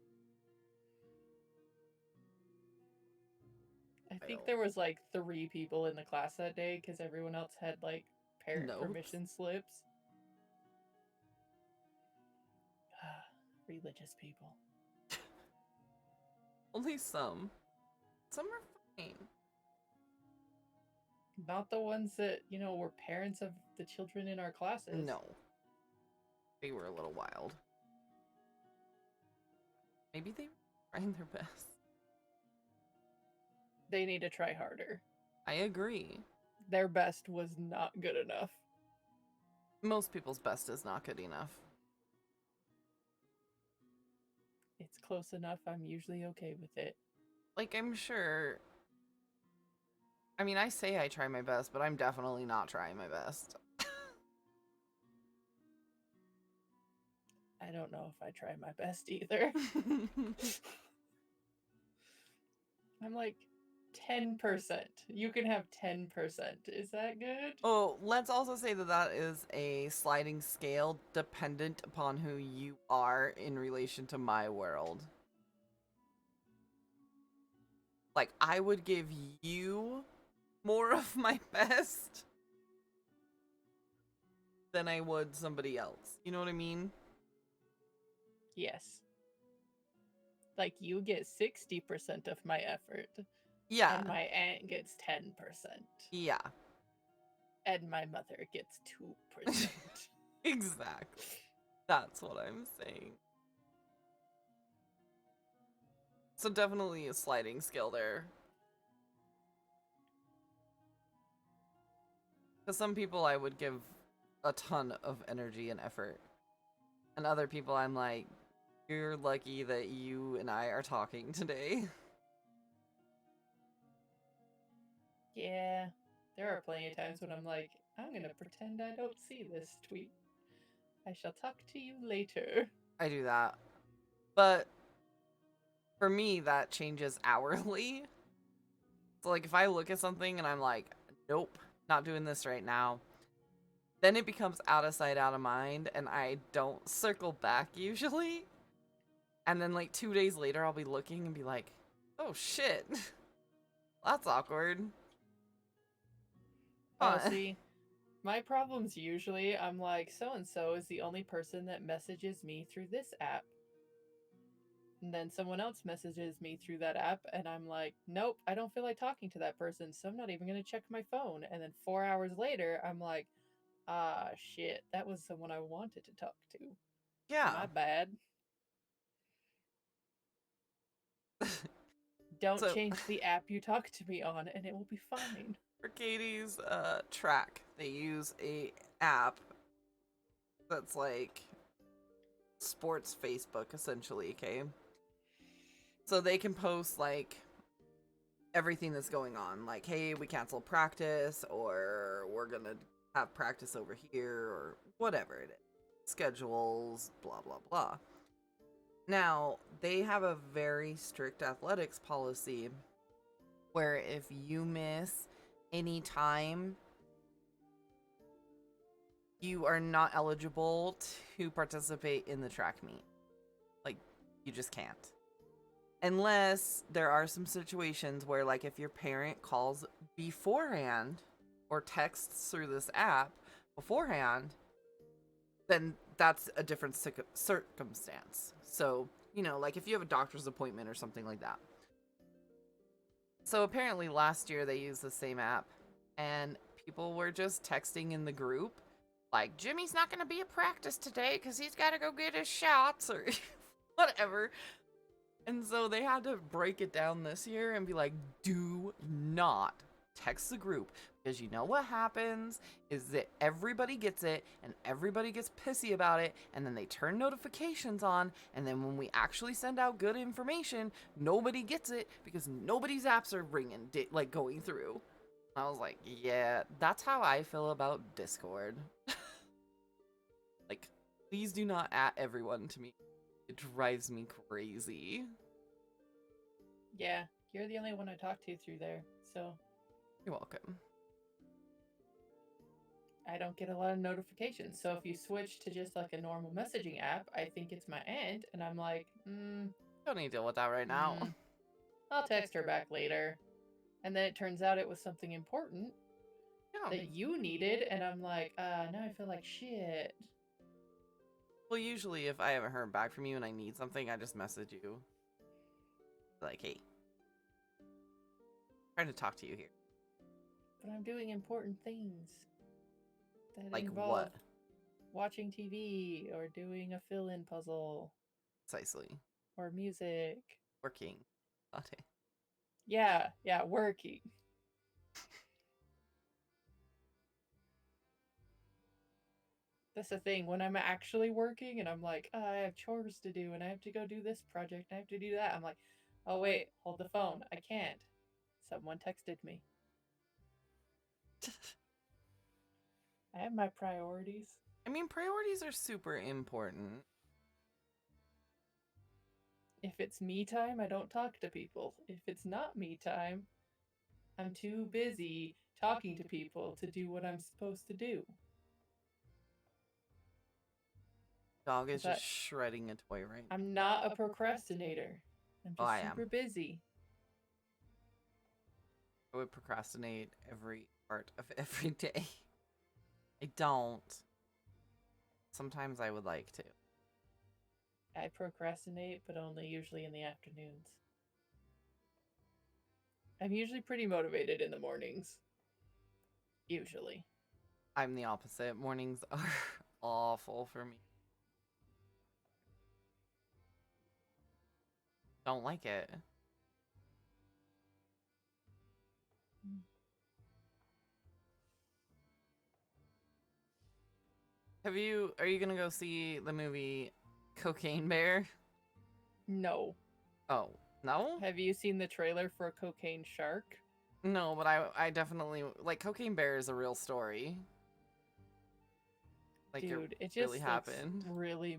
I think there was like 3 people in the class that day because everyone else had like parent Notes? permission slips. Religious people. Only some. Some are fine. Not the ones that, you know, were parents of the children in our classes. No. They were a little wild. Maybe they were trying their best. They need to try harder. I agree. Their best was not good enough. Most people's best is not good enough. It's close enough. I'm usually okay with it. Like, I'm sure. I mean, I say I try my best, but I'm definitely not trying my best. I don't know if I try my best either. I'm like 10%. You can have 10%. Is that good? Oh, let's also say that that is a sliding scale dependent upon who you are in relation to my world. Like, I would give you more of my best than I would somebody else. You know what I mean? Yes. Like you get 60% of my effort. Yeah. And my aunt gets 10%. Yeah. And my mother gets 2%. Exactly. That's what I'm saying. So definitely a sliding scale there. Because some people I would give a ton of energy and effort. And other people I'm like, you're lucky that you and I are talking today. Yeah. There are plenty of times when I'm like, I'm gonna pretend I don't see this tweet. I shall talk to you later. I do that. But for me, that changes hourly. So, like, if I look at something and I'm like, nope, not doing this right now, then it becomes out of sight, out of mind, and I don't circle back usually. And then, like, 2 days later, I'll be looking and be like, oh shit, that's awkward. Oh, see, my problem's usually I'm like, so and so is the only person that messages me through this app. And then someone else messages me through that app, and I'm like, nope, I don't feel like talking to that person, so I'm not even going to check my phone. And then 4 hours later, I'm like, ah, shit, that was someone I wanted to talk to. Yeah. My bad. Don't change the app you talk to me on, and it will be fine. For Katie's track, they use a app that's like sports Facebook, essentially, okay? So they can post, like, everything that's going on. Like, hey, we canceled practice, or we're gonna have practice over here, or whatever it is. Schedules, blah, blah, blah. Now, they have a very strict athletics policy where if you miss any time, you are not eligible to participate in the track meet. Like, you just can't. Unless there are some situations where, like, if your parent calls beforehand or texts through this app beforehand, then that's a different circumstance. So, you know, like if you have a doctor's appointment or something like that. So apparently last year they used the same app and people were just texting in the group like, Jimmy's not going to be at practice today because he's got to go get his shots or whatever. And so they had to break it down this year and be like, do not text the group, because you know what happens is that everybody gets it and everybody gets pissy about it, and then they turn notifications on, and then when we actually send out good information, nobody gets it because nobody's apps are ringing, like going through. I was like, yeah, that's how I feel about Discord. Like, please do not at everyone to me. It drives me crazy. Yeah, you're the only one I talk to through there, so You're welcome. I don't get a lot of notifications. So if you switch to just like a normal messaging app, I think it's my aunt, and I'm like, Don't need to deal with that right now. I'll text her back later. And then it turns out it was something important that you needed, and I'm like, now I feel like shit. Well, usually if I haven't heard back from you and I need something, I just message you. Like, hey, I'm trying to talk to you here. But I'm doing important things. That like involve what? Watching TV or doing a fill-in puzzle. Precisely. Or music. Working. Okay. Yeah, working. That's the thing. When I'm actually working and I'm like, I have chores to do and I have to go do this project and I have to do that, I'm like, oh wait, hold the phone. I can't. Someone texted me. I have my priorities. I mean, priorities are super important. If it's me time, I don't talk to people. If it's not me time, I'm too busy talking to people to do what I'm supposed to do. Dog is just shredding a toy right now. I'm not a procrastinator. I'm just super busy. I would procrastinate every part of every day. I don't. Sometimes I would like to. I procrastinate, but only usually in the afternoons. I'm usually pretty motivated in the mornings. Usually. I'm the opposite. Mornings are awful for me. Don't like it. Are you gonna go see the movie Cocaine Bear? No. Oh, no? Have you seen the trailer for Cocaine Shark? No, but I definitely, like, Cocaine Bear is a real story. Like, dude, it just really happened. Really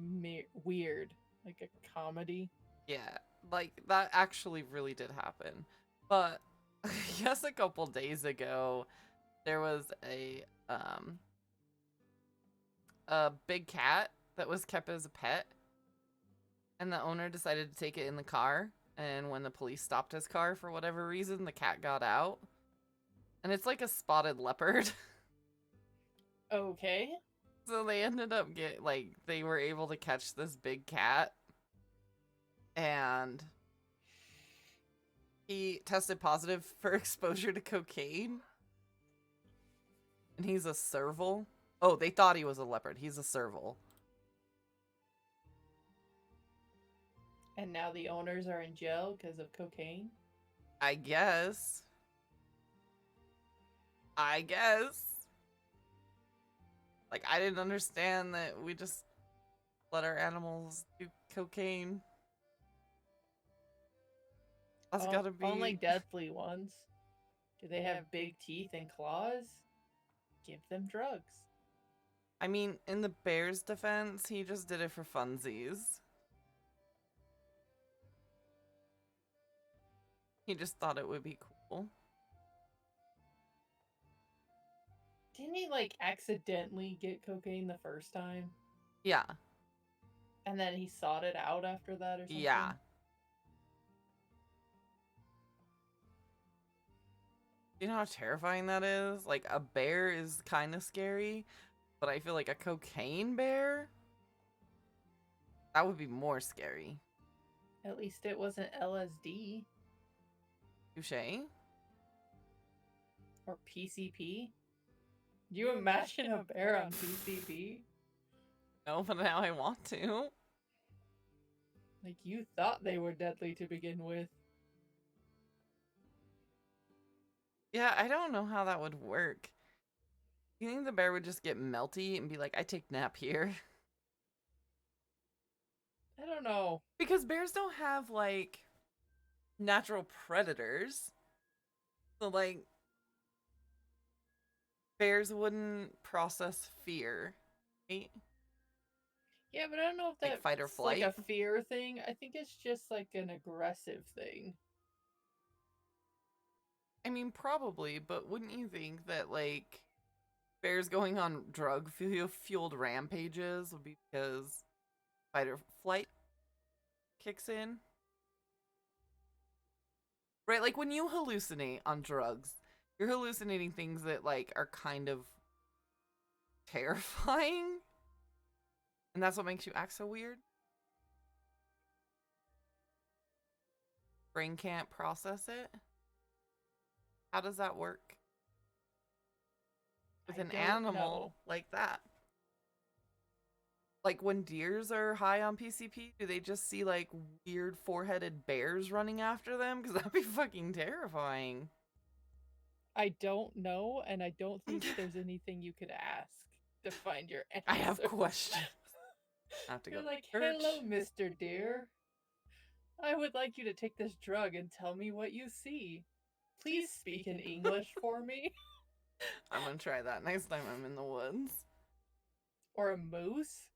weird. Like a comedy. Yeah, like, that actually really did happen. But, yes, a couple days ago, there was a big cat that was kept as a pet, and the owner decided to take it in the car, and when the police stopped his car for whatever reason, the cat got out, and it's like a spotted leopard. Okay. So they ended up they were able to catch this big cat, and he tested positive for exposure to cocaine, and he's a serval. Oh, they thought he was a leopard. He's a serval. And now the owners are in jail because of cocaine? I guess. Like, I didn't understand that we just let our animals do cocaine. That's gotta be... Only deadly ones. Do they have big teeth and claws? Give them drugs. I mean, in the bear's defense, he just did it for funsies. He just thought it would be cool. Cool. Didn't he like accidentally get cocaine the first time? Yeah. And then he sought it out after that or something? Yeah. You know how terrifying that is? Like, a bear is kind of scary, but I feel like a cocaine bear, that would be more scary. At least it wasn't LSD. Touché. Or PCP. Do you imagine a bear on PCP? No, but now I want to. Like, you thought they were deadly to begin with. Yeah, I don't know how that would work. You think the bear would just get melty and be like, I take nap here? I don't know. Because bears don't have, like, natural predators. So, like, bears wouldn't process fear, right? Yeah, but I don't know if Like, that's fight or like flight. a fear thing. I think it's just like an aggressive thing. I mean, probably, but wouldn't you think that, like, bears going on drug fueled rampages would be because fight or flight kicks in? Right? Like, when you hallucinate on drugs, you're hallucinating things that, like, are kind of terrifying. And that's what makes you act so weird. Brain can't process it. How does that work with an animal like that? Like, when deers are high on PCP, do they just see, like, weird four-headed bears running after them? Because that'd be fucking terrifying. I don't know, and I don't think there's anything you could ask to find your answer. I have questions. I have to go You're like, to church. hello, Mr. Deer. I would like you to take this drug and tell me what you see. Please speak in English for me. I'm gonna try that next time I'm in the woods. Or a moose?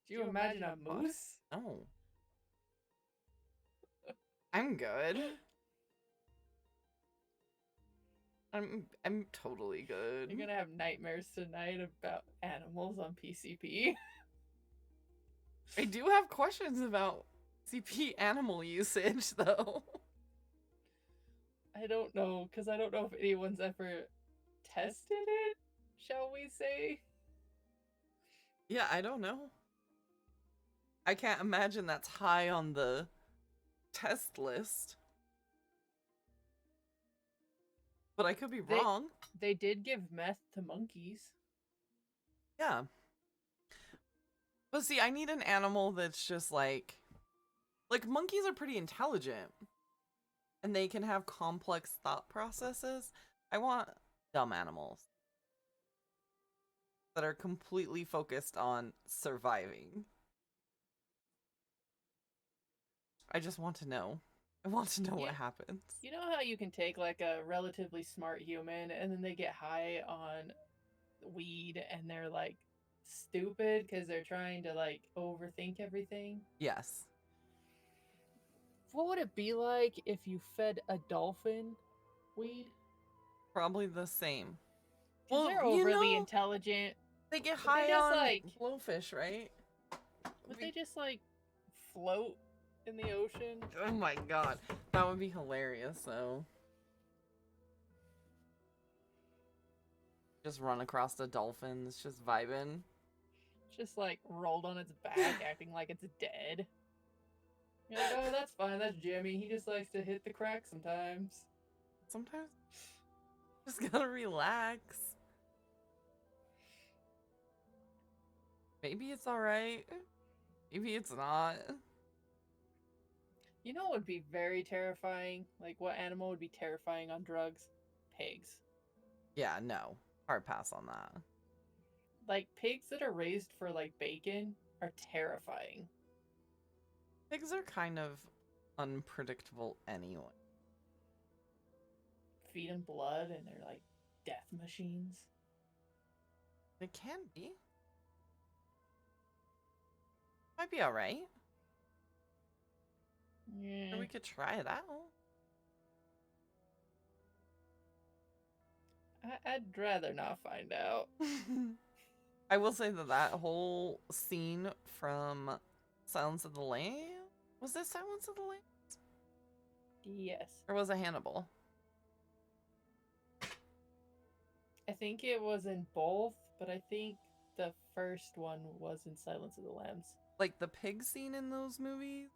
Do you imagine a moose? No. I'm good. I'm totally good. You're gonna have nightmares tonight about animals on PCP. I do have questions about CP animal usage, though. I don't know, because I don't know if anyone's ever tested it, shall we say? Yeah, I don't know. I can't imagine that's high on the test list. But I could be wrong. They did give meth to monkeys. Yeah. But see, I need an animal that's just like monkeys are pretty intelligent. And they can have complex thought processes. I want dumb animals that are completely focused on surviving. I just want to know. I want to know what happens. You know how you can take like a relatively smart human and then they get high on weed and they're like stupid because they're trying to like overthink everything? Yes. What would it be like if you fed a dolphin weed? Probably the same. Well, they're overly intelligent. They get high on blowfish, right? Would they just like float in the ocean? Oh my god. That would be hilarious, though. Just run across the dolphins, just vibing. Just like rolled on its back, acting like it's dead. You're like, oh, that's fine. That's Jimmy. He just likes to hit the crack sometimes. Sometimes just gotta relax. Maybe it's alright. Maybe it's not. You know what would be very terrifying? Like, what animal would be terrifying on drugs? Pigs. Yeah, no. Hard pass on that. Like, pigs that are raised for, like, bacon are terrifying. Pigs are kind of unpredictable anyway. Feed them blood and they're, like, death machines. They can be. Might be alright. Yeah. Or we could try it out. I'd rather not find out. I will say that whole scene from Silence of the Lambs, was this Silence of the Lambs? Yes. Or was it Hannibal? I think it was in both, but I think the first one was in Silence of the Lambs. Like the pig scene in those movies?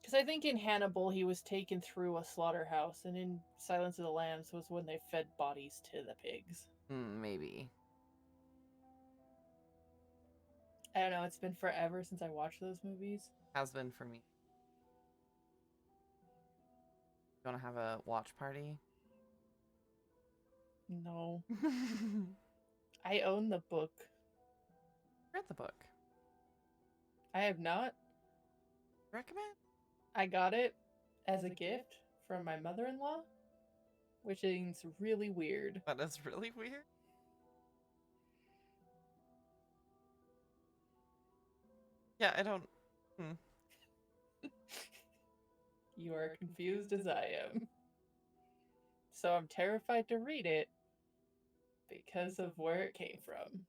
Because I think in Hannibal he was taken through a slaughterhouse, and in Silence of the Lambs was when they fed bodies to the pigs. Maybe. I don't know, it's been forever since I watched those movies. Has been for me. You want to have a watch party? No. I own the book. Read the book. I have not. Recommend? I got it as a gift from my mother-in-law, which is really weird. That is really weird. Yeah, I don't... You are confused as I am. So I'm terrified to read it because of where it came from.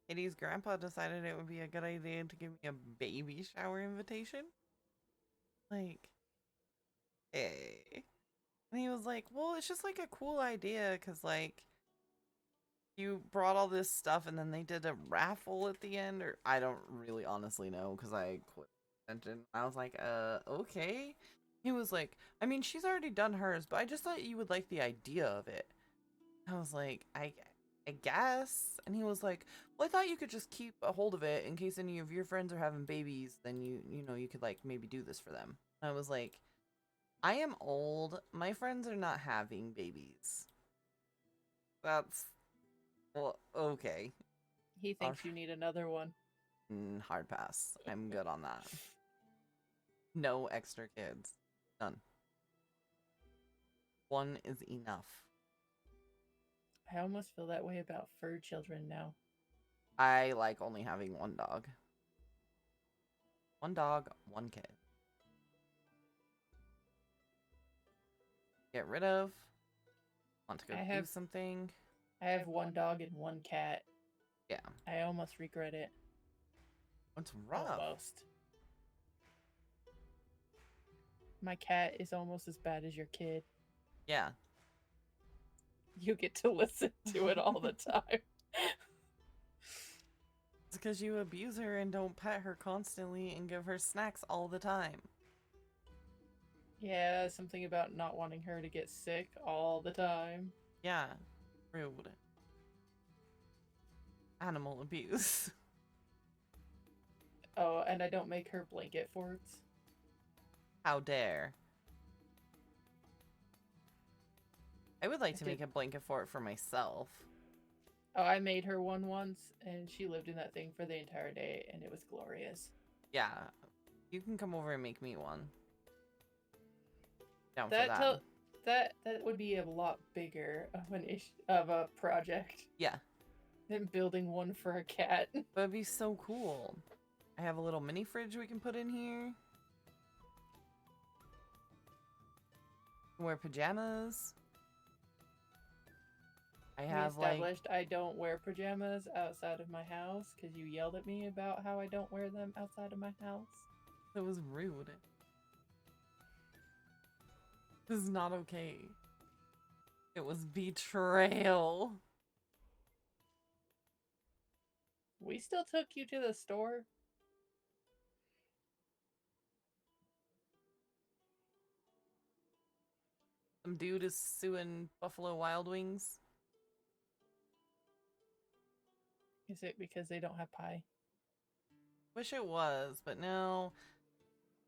Katie's grandpa decided it would be a good idea to give me a baby shower invitation. Like, hey. And he was like, well, it's just like a cool idea because, like, you brought all this stuff and then they did a raffle at the end, or I don't really honestly know because I quit attention. I was like, okay. He was like, I mean, she's already done hers, but I just thought you would like the idea of it. I was like, I guess. And he was like, well, I thought you could just keep a hold of it in case any of your friends are having babies, then you know, you could like maybe do this for them. I was like, I am old. My friends are not having babies. That's, well, okay. He thinks you need another one. Hard pass. I'm good on that. No extra kids. None. One is enough. I almost feel that way about fur children now. I like only having one dog. One dog, one kid. Get rid of. Want to go do something. I have one dog and one cat. Yeah. I almost regret it. What's rough? Almost. My cat is almost as bad as your kid. Yeah. You get to listen to it all the time. It's because you abuse her and don't pet her constantly and give her snacks all the time. Yeah, something about not wanting her to get sick all the time. Yeah. Rude. Animal abuse. Oh, and I don't make her blanket forts. How dare. I would like to make a blanket fort for myself. Oh, I made her one once, and she lived in that thing for the entire day, and it was glorious. Yeah. You can come over and make me one. Down for that. That would be a lot bigger of a project. Yeah. Than building one for a cat. But it'd be so cool. I have a little mini fridge we can put in here. Wear pajamas. I have established I don't wear pajamas outside of my house because you yelled at me about how I don't wear them outside of my house. That was rude. This is not okay. It was betrayal. We still took you to the store. Some dude is suing Buffalo Wild Wings. Is it because they don't have pie? Wish it was, but no.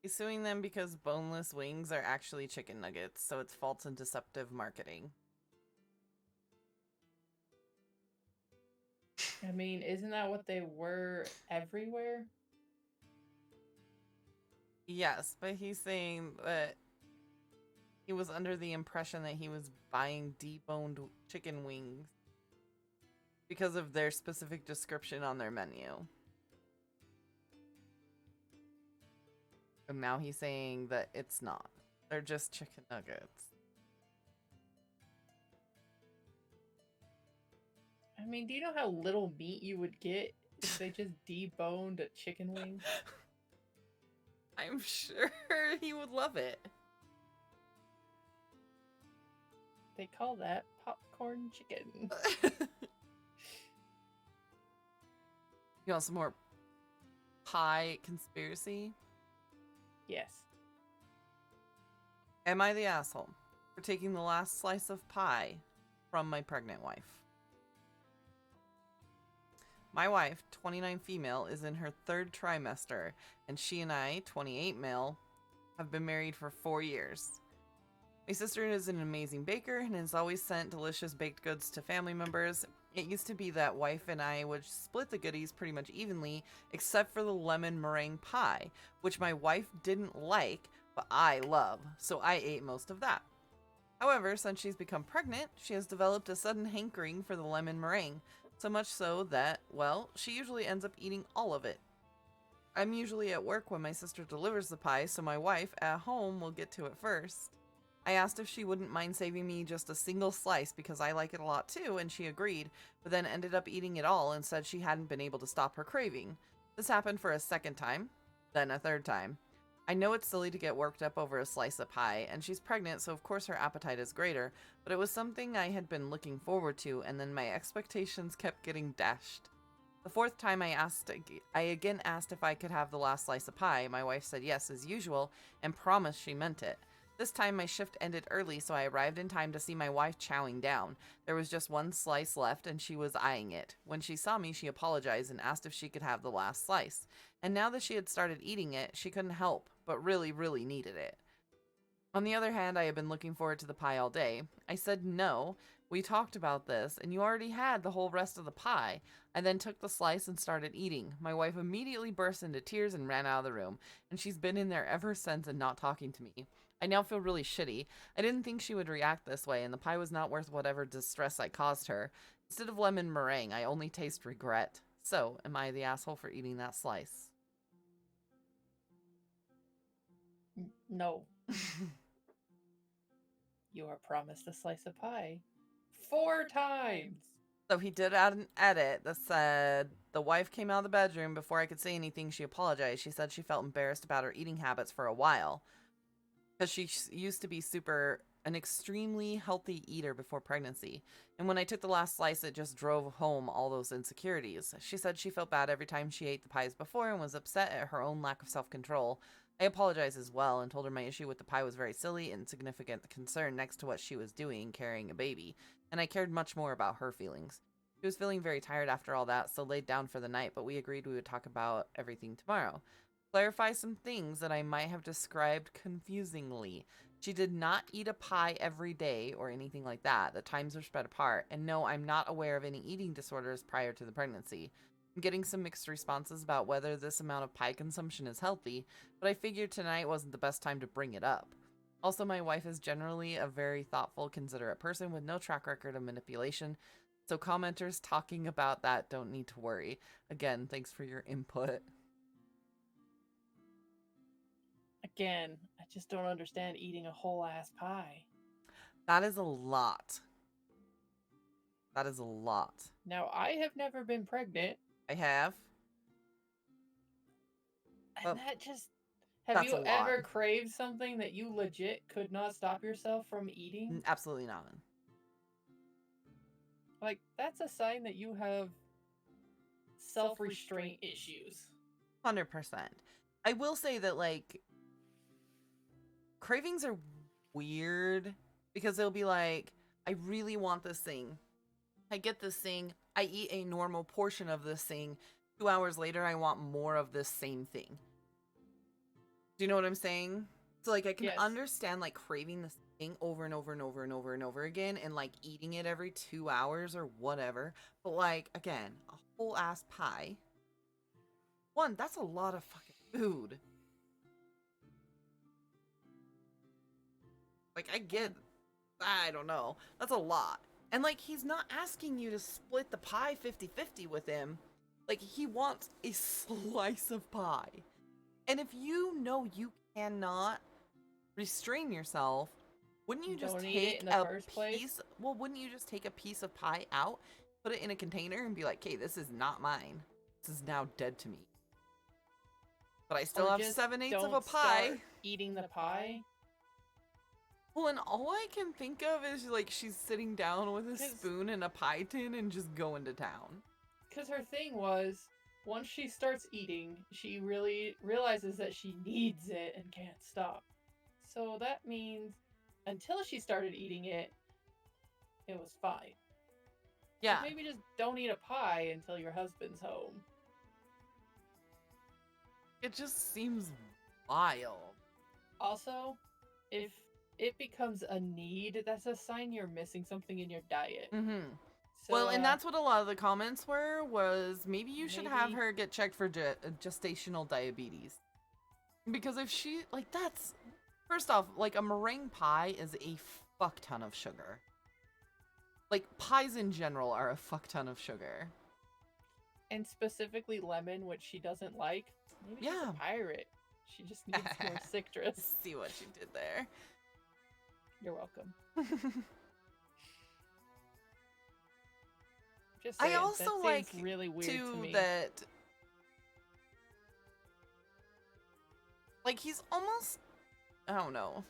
He's suing them because boneless wings are actually chicken nuggets, so it's false and deceptive marketing. I mean, isn't that what they were everywhere? Yes, but he's saying that he was under the impression that he was buying deboned chicken wings because of their specific description on their menu. And now he's saying that it's not. They're just chicken nuggets. mean, do you know how little meat you would get if they just deboned a chicken wing? I'm sure he would love it. They call that popcorn chicken. You want some more pie conspiracy? Yes. Am I the asshole for taking the last slice of pie from my pregnant wife? My wife, 29 female, is in her 3rd trimester, and she and I, 28 male, have been married for 4 years. My sister is an amazing baker and has always sent delicious baked goods to family members. It used to be that wife and I would split the goodies pretty much evenly, except for the lemon meringue pie, which my wife didn't like, but I love, so I ate most of that. However, since she's become pregnant, she has developed a sudden hankering for the lemon meringue, so much so that, well, she usually ends up eating all of it. I'm usually at work when my sister delivers the pie, so my wife, at home, will get to it first. I asked if she wouldn't mind saving me just a single slice because I like it a lot too, and she agreed, but then ended up eating it all and said she hadn't been able to stop her craving. This happened for a 2nd time, then a 3rd time. I know it's silly to get worked up over a slice of pie, and she's pregnant, so of course her appetite is greater, but it was something I had been looking forward to, and then my expectations kept getting dashed. The 4th time I again asked if I could have the last slice of pie. My wife said yes as usual, and promised she meant it. This time my shift ended early, so I arrived in time to see my wife chowing down. There was just 1 slice left, and she was eyeing it. When she saw me, she apologized and asked if she could have the last slice. And now that she had started eating it, she couldn't help, but really, really needed it. On the other hand, I had been looking forward to the pie all day. I said no. We talked about this, and you already had the whole rest of the pie. I then took the slice and started eating. My wife immediately burst into tears and ran out of the room, and she's been in there ever since and not talking to me. I now feel really shitty. I didn't think she would react this way, and the pie was not worth whatever distress I caused her. Instead of lemon meringue, I only taste regret. So, am I the asshole for eating that slice? No. You are promised a slice of pie 4 times. So he did add an edit that said, the wife came out of the bedroom. Before I could say anything, she apologized. She said she felt embarrassed about her eating habits for a while, because she used to be an extremely healthy eater before pregnancy. And when I took the last slice, it just drove home all those insecurities. She said she felt bad every time she ate the pies before and was upset at her own lack of self-control. I apologized as well and told her my issue with the pie was very silly and insignificant concern next to what she was doing, carrying a baby, and I cared much more about her feelings. She was feeling very tired after all that, so laid down for the night, but we agreed we would talk about everything tomorrow. Clarify some things that I might have described confusingly. She did not eat a pie every day or anything like that. The times are spread apart, and no, I'm not aware of any eating disorders prior to the pregnancy. I'm getting some mixed responses about whether this amount of pie consumption is healthy, but I figured tonight wasn't the best time to bring it up. Also, my wife is generally a very thoughtful, considerate person with no track record of manipulation, so commenters talking about that don't need to worry. Again, thanks for your input. Again, I just don't understand eating a whole ass pie. That is a lot. That is a lot. Now, I have never been pregnant. I have. And that just... Have you ever craved something that you legit could not stop yourself from eating? Absolutely not. Like, that's a sign that you have self-restraint issues. 100%. I will say that, like, cravings are weird because they'll be like, I really want this thing. I get this thing. I eat a normal portion of this thing. 2 hours later, I want more of this same thing. Do you know what I'm saying? So, like, I can understand, like, craving this thing over and over and over and over and over again and, like, eating it every 2 hours or whatever. But, like, again, a whole ass pie. One, that's a lot of fucking food. Like, I get, I don't know. That's a lot. And, like, he's not asking you to split the pie 50-50 with him. Like, he wants a slice of pie. And if you know you cannot restrain yourself, wouldn't you just take a piece? Well, wouldn't you just take a piece of pie out put it in a container and be like, "Okay, this is not mine. This is now dead to me." But I still Or have just 7/8 of a don't pie. start eating the pie. Well, and all I can think of is like she's sitting down with a spoon and a pie tin and just going to town. Because her thing was, once she starts eating, she really realizes that she needs it and can't stop. So that means until she started eating it, it was fine. Yeah. So maybe just don't eat a pie until your husband's home. It just seems wild. Also, if it becomes a need, that's a sign you're missing something in your diet. Mm-hmm. So, well, and that's what a lot of the comments was maybe you should have her get checked for gestational diabetes. Because if she, like, that's, first off, like, a meringue pie is a fuck ton of sugar. Like, pies in general are a fuck ton of sugar. And specifically lemon, which she doesn't like. Maybe she's a pirate. She just needs more citrus. See what you did there. You're welcome. Just saying, I also that like seems really weird too to me. that, like, he's almost, I don't know.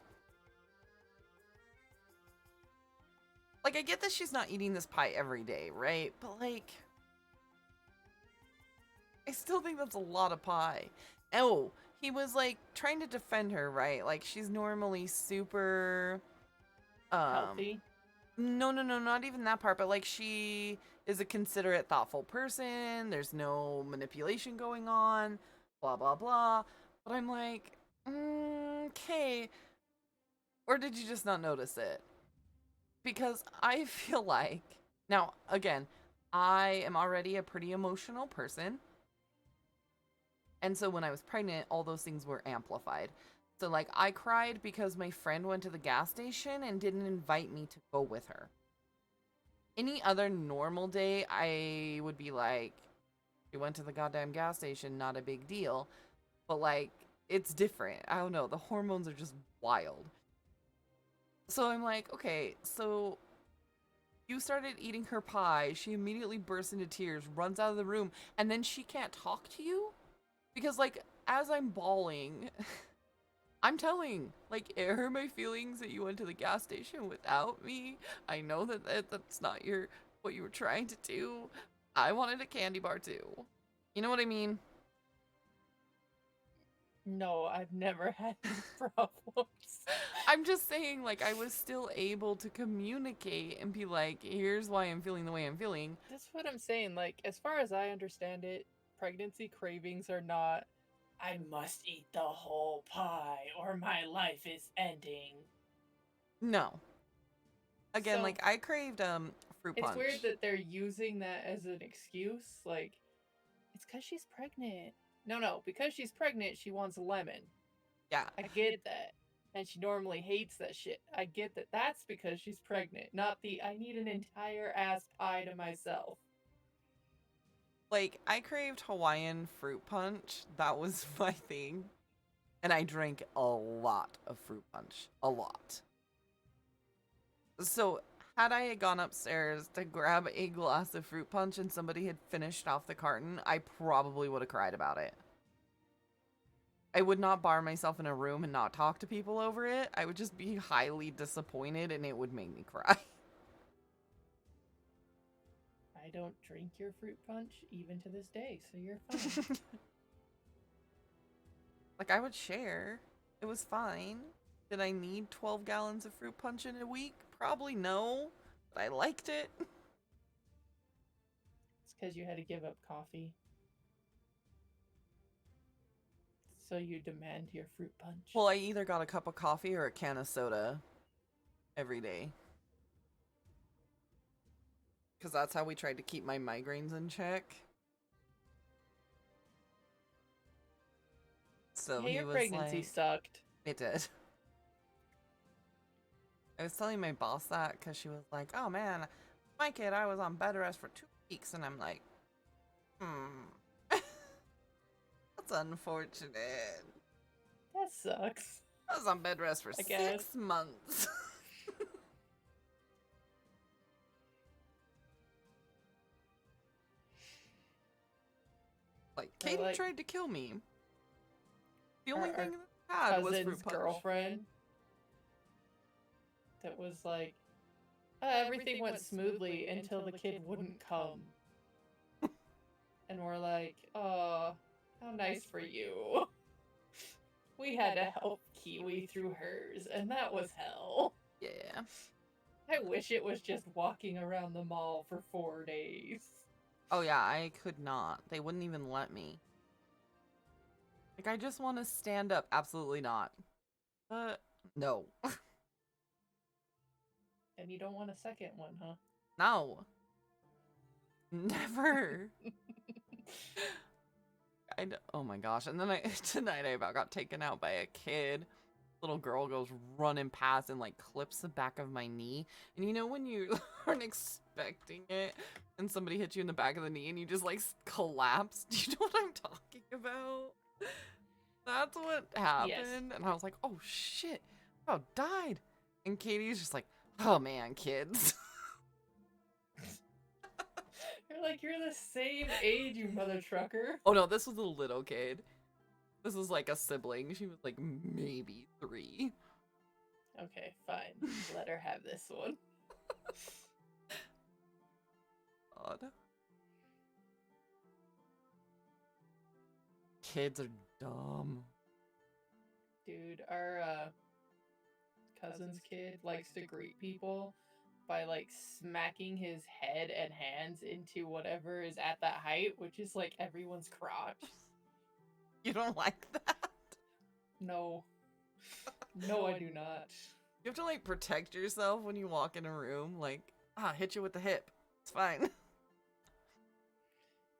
Like, I get that she's not eating this pie every day, right? But, like, I still think that's a lot of pie. Oh, he was, like, trying to defend her, right? Like, she's normally super, Healthy? No, not even that part, but, like, she is a considerate, thoughtful person. There's no manipulation going on, blah, blah, blah. But I'm like, okay. Or did you just not notice it? Because I feel like, now, again, I am already a pretty emotional person. And so when I was pregnant, all those things were amplified. So, like, I cried because my friend went to the gas station and didn't invite me to go with her. Any other normal day, I would be like, you went to the goddamn gas station, not a big deal. But, like, it's different. I don't know. The hormones are just wild. So I'm like, okay, so you started eating her pie. She immediately bursts into tears, runs out of the room, and then she can't talk to you? Because, like, as I'm bawling, I'm telling, like, air my feelings that you went to the gas station without me. I know that's not what you were trying to do. I wanted a candy bar too. You know what I mean? No, I've never had any problems. I'm just saying, like, I was still able to communicate and be like, here's why I'm feeling the way I'm feeling. That's what I'm saying. Like, as far as I understand it, pregnancy cravings are not, I must eat the whole pie or my life is ending. No. Again, So, like, I craved fruit punch. It's weird that they're using that as an excuse. Like, it's because she's pregnant. No, because she's pregnant, she wants lemon. Yeah. I get that. And she normally hates that shit. I get that that's because she's pregnant, not the I need an entire ass pie to myself. Like, I craved Hawaiian fruit punch. That was my thing. And I drank a lot of fruit punch. A lot. So, had I gone upstairs to grab a glass of fruit punch and somebody had finished off the carton, I probably would have cried about it. I would not bar myself in a room and not talk to people over it. I would just be highly disappointed and it would make me cry. I don't drink your fruit punch even to this day, so you're fine. Like, I would share. It was fine. Did I need 12 gallons of fruit punch in a week? Probably no, but I liked it. It's because you had to give up coffee. So you demand your fruit punch. Well, I either got a cup of coffee or a can of soda every day. Because that's how we tried to keep my migraines in check. So hey, he your was pregnancy like, sucked. It did. I was telling my boss that because she was like, oh man, my kid, I was on bed rest for 2 weeks. And I'm like, that's unfortunate. That sucks. I was on bed rest for 6 months. Like, Or Katie like tried to kill me. The our, only our thing that I had was cousin's fruit punch. girlfriend that was like, everything went smoothly until the kid wouldn't come. And we're like, oh, how nice for you. We had to help Kiwi through hers, and that was hell. Yeah. I wish it was just walking around the mall for 4 days. Oh yeah, I could not. They wouldn't even let me. Like, I just want to stand up. Absolutely not. No. And you don't want a second one, huh? No. Never. Oh my gosh. And then tonight I about got taken out by a kid. Little girl goes running past and like clips the back of my knee. And you know when you aren't expecting it and somebody hits you in the back of the knee and you just like collapse? Do you know what I'm talking about? That's what happened. Yes. And I was like, oh shit, I about died. And Katie's just like, oh man, kids. You're like, you're the same age, you mother trucker. Oh no, this was a little kid. This was like a sibling. She was like maybe 3. Okay, fine. Let her have this one. God. Kids are dumb. Dude, our cousin's kid likes to greet people by like smacking his head and hands into whatever is at that height, which is like everyone's crotch. You don't like that? No. No, I do not. You have to like protect yourself when you walk in a room. Like, hit you with the hip. It's fine.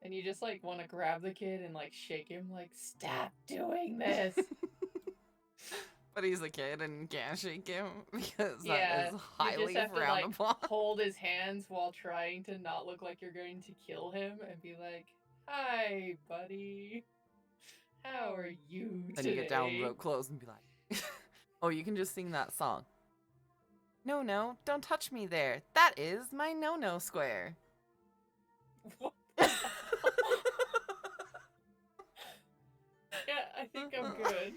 And you just like want to grab the kid and like shake him, like, stop doing this. But he's a kid and you can't shake him because Yeah, that is highly you just have to frowned like upon. hold his hands while trying to not look like you're going to kill him and be like, hi, buddy. How are you Then today? you get down real close and be like, oh, you can just sing that song. No, don't touch me there. That is my no square. What? Yeah, I think I'm good.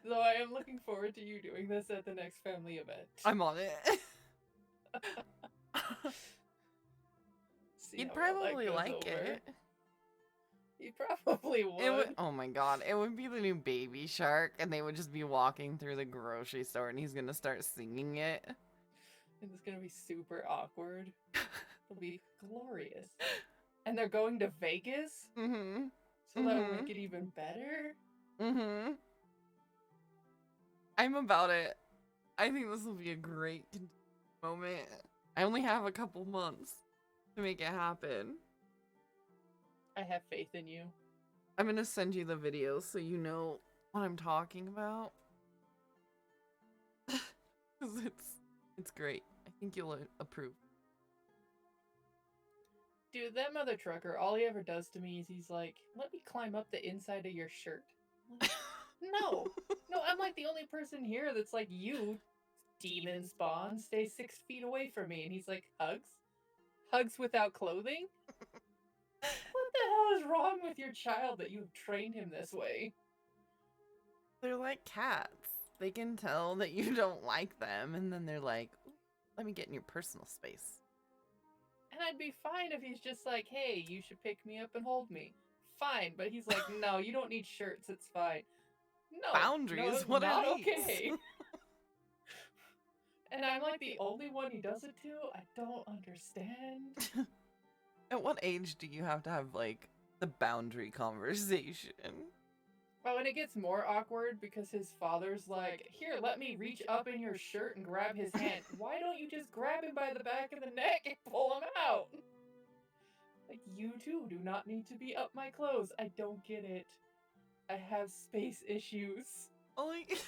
Though I am looking forward to you doing this at the next family event. I'm on it. See You'd how well that probably goes like over. it. You probably would. It would. Oh my god, it would be the new Baby Shark, and they would just be walking through the grocery store, and he's gonna start singing it. And it's gonna be super awkward. It'll be glorious. And they're going to Vegas? Mm-hmm. So that'll make it even better? Mm-hmm. I'm about it. I think this will be a great moment. I only have a couple months to make it happen. I have faith in you. I'm gonna send you the videos so you know what I'm talking about. Cause it's great. I think you'll approve. Dude, that mother trucker, all he ever does to me is he's like, let me climb up the inside of your shirt. Like, no. No, I'm like the only person here that's like, you, demon spawn, stay 6 feet away from me. And he's like, hugs? Hugs without clothing? What the hell is wrong with your child that you've trained him this way? They're like cats. They can tell that you don't like them, and then they're like, let me get in your personal space. And I'd be fine if he's just like, hey, you should pick me up and hold me. Fine, but he's like, no, you don't need shirts, it's fine. No, Boundary no, is what not it needs. okay. And I'm like the only one he does it to? I don't understand. At what age do you have to have, like, the boundary conversation? Oh, and it gets more awkward because his father's like, here, let me reach up in your shirt and grab his hand. Why don't you just grab him by the back of the neck and pull him out? Like, you too do not need to be up my clothes. I don't get it. I have space issues. Like,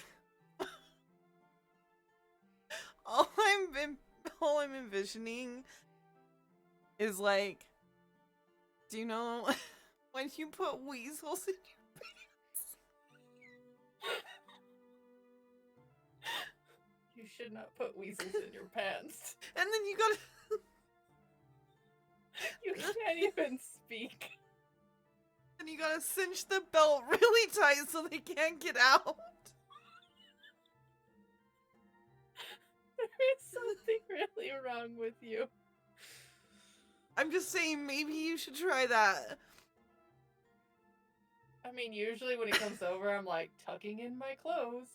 all I'm envisioning is like, do you know when you put weasels in your pants? You should not put weasels in your pants. And then you gotta You can't even speak. And you gotta cinch the belt really tight so they can't get out. There is something really wrong with you. I'm just saying, maybe you should try that. I mean, usually when it comes over, I'm like tucking in my clothes.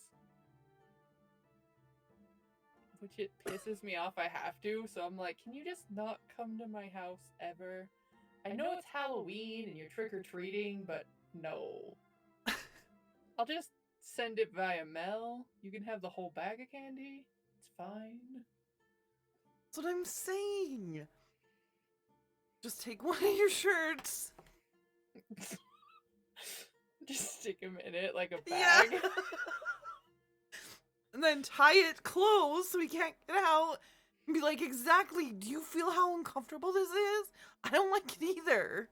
Which it pisses me off I have to, so I'm like, can you just not come to my house ever? I know it's Halloween and you're trick-or-treating, but no. I'll just send it via mail. You can have the whole bag of candy. It's fine. That's what I'm saying. Just take one of your shirts. Just stick them in it like a bag. Yeah. And then tie it closed so we can't get out. And be like, exactly, do you feel how uncomfortable this is? I don't like it either.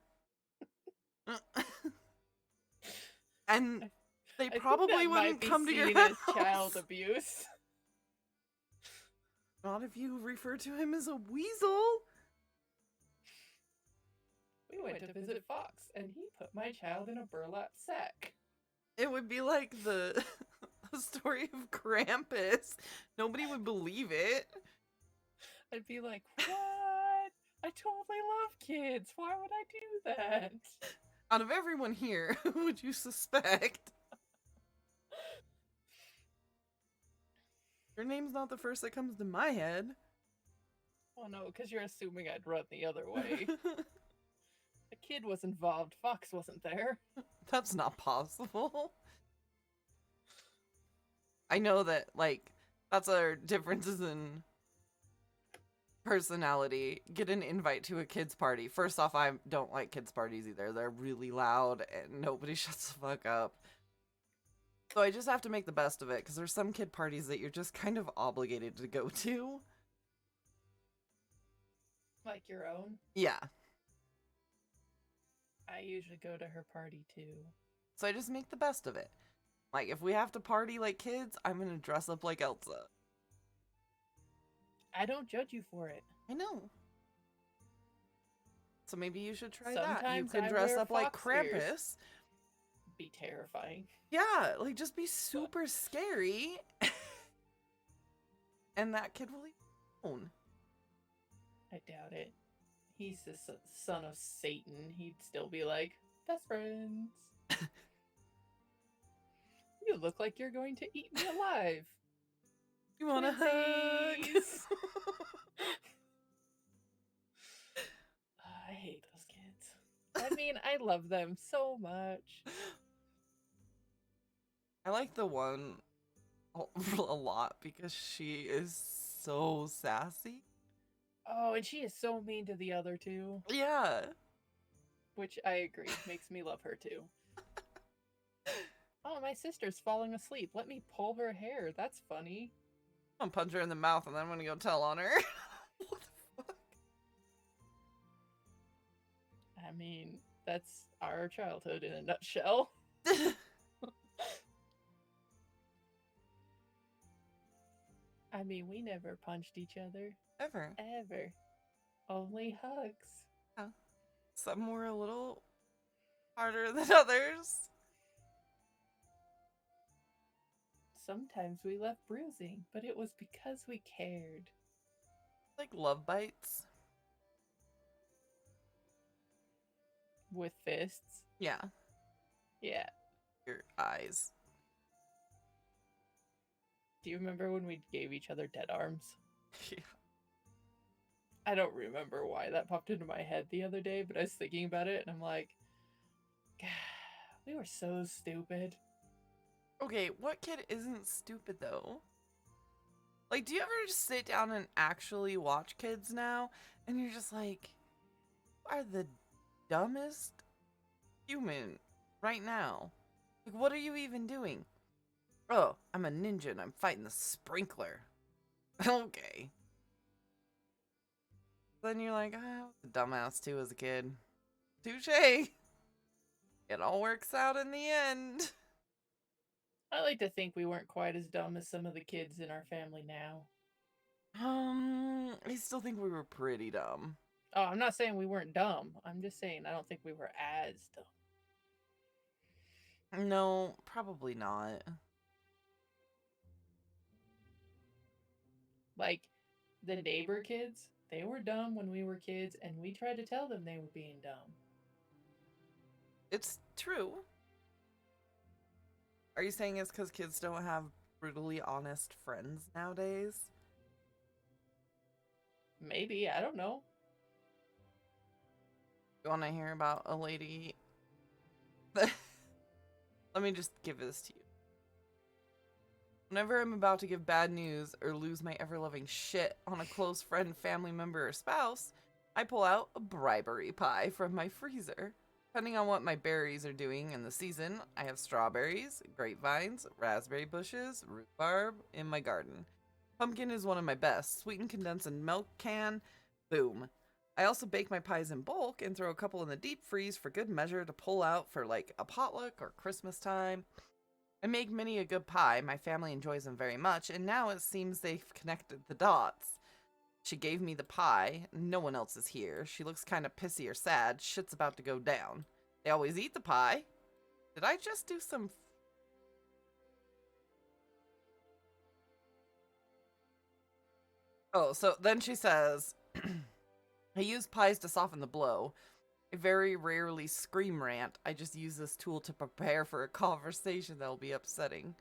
And they probably wouldn't come to your house. As child abuse. Not if you refer to him as a weasel. We went to visit Fox, and he put my child in a burlap sack. It would be like the story of Krampus. Nobody would believe it. I'd be like, what? I totally love kids. Why would I do that? Out of everyone here, who would you suspect? Your name's not the first that comes to my head. Oh no, because you're assuming I'd run the other way. A kid was involved. Fox wasn't there. That's not possible. I know that, like, that's our differences in personality. Get an invite to a kid's party. First off, I don't like kids' parties either. They're really loud and nobody shuts the fuck up. So I just have to make the best of it, because there's some kid parties that you're just kind of obligated to go to. Like your own? Yeah. I usually go to her party too. So I just make the best of it. Like, if we have to party like kids, I'm gonna dress up like Elsa. I don't judge you for it. I know. So maybe you should try Sometimes that. You could I dress wear up like fox Krampus. ears. Be terrifying. Yeah, like just be super scary. And that kid will leave you alone. I doubt it. He's the son of Satan. He'd still be like, best friends. You look like you're going to eat me alive. You want a hug? I hate those kids. I mean, I love them so much. I like the one a lot because she is so sassy. Oh, and she is so mean to the other two. Yeah. Which I agree, makes me love her too. Oh, my sister's falling asleep. Let me pull her hair. That's funny. I'm gonna punch her in the mouth and then I'm gonna go tell on her. What the fuck? I mean, that's our childhood in a nutshell. I mean, we never punched each other. Ever. Ever. Only hugs. Yeah. Some were a little harder than others. Sometimes we left bruising, but it was because we cared. Like love bites. With fists? Yeah. Yeah. Your eyes. Do you remember when we gave each other dead arms? Yeah. I don't remember why that popped into my head the other day, but I was thinking about it and I'm like, God, we were so stupid. Okay, what kid isn't stupid though? Like, do you ever just sit down and actually watch kids now? And you're just like, you are the dumbest human right now. Like, what are you even doing? Oh, I'm a ninja and I'm fighting the sprinkler. Okay. Then you're like, I was a dumbass too as a kid. Touche. It all works out in the end. I like to think we weren't quite as dumb as some of the kids in our family now. I still think we were pretty dumb. Oh, I'm not saying we weren't dumb. I'm just saying I don't think we were as dumb. No, probably not. Like the neighbor kids, they were dumb when we were kids, and we tried to tell them they were being dumb. It's true. Are you saying it's because kids don't have brutally honest friends nowadays? Maybe, I don't know. You want to hear about a lady? Let me just give this to you. Whenever I'm about to give bad news or lose my ever-loving shit on a close friend, family member, or spouse, I pull out a bribery pie from my freezer. Depending on what my berries are doing in the season, I have strawberries, grapevines, raspberry bushes, rhubarb in my garden. Pumpkin is one of my best. Sweetened condensed in milk can. Boom. I also bake my pies in bulk and throw a couple in the deep freeze for good measure to pull out for like a potluck or Christmas time. I make many a good pie. My family enjoys them very much, and now it seems they've connected the dots. She gave me the pie. No one else is here. She looks kind of pissy or sad. Shit's about to go down. They always eat the pie. Did I just do some... Oh, so then she says, I use pies to soften the blow. I very rarely scream rant. I just use this tool to prepare for a conversation that'll be upsetting.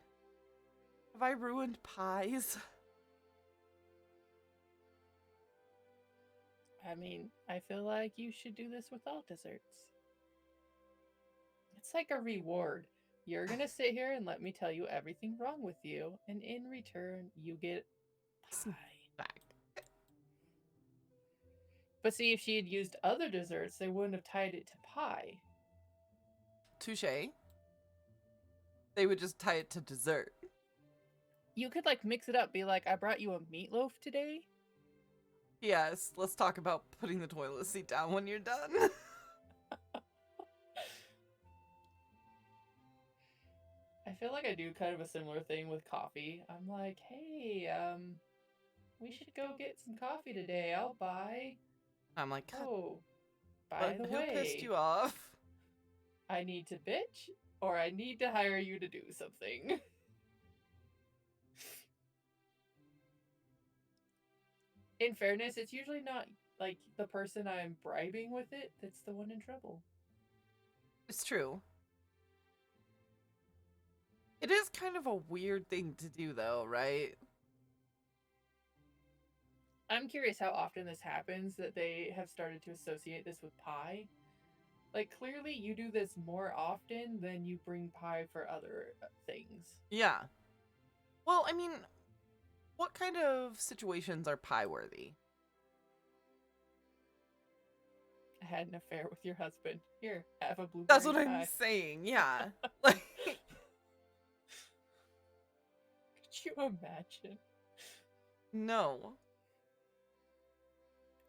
Have I ruined pies? I mean, I feel like you should do this with all desserts. It's like a reward. You're gonna sit here and let me tell you everything wrong with you, and in return, you get pie. Back. But see, if she had used other desserts, they wouldn't have tied it to pie. Touche. They would just tie it to dessert. You could like mix it up, be like, I brought you a meatloaf today. Yes, let's talk about putting the toilet seat down when you're done. I feel like I do kind of a similar thing with coffee. I'm like, hey, we should go get some coffee today. I'll buy. I'm like, God, Oh, by the who pissed way, you off? I need to bitch or I need to hire you to do something. In fairness, it's usually not like the person I'm bribing with it that's the one in trouble. It's true. It is kind of a weird thing to do, though, right? I'm curious how often this happens that they have started to associate this with pie. Like, clearly, you do this more often than you bring pie for other things. Yeah. Well, I mean, what kind of situations are pie worthy? I had an affair with your husband. Here, have a blueberry That's what pie. I'm saying, yeah. Like, Could you imagine? no.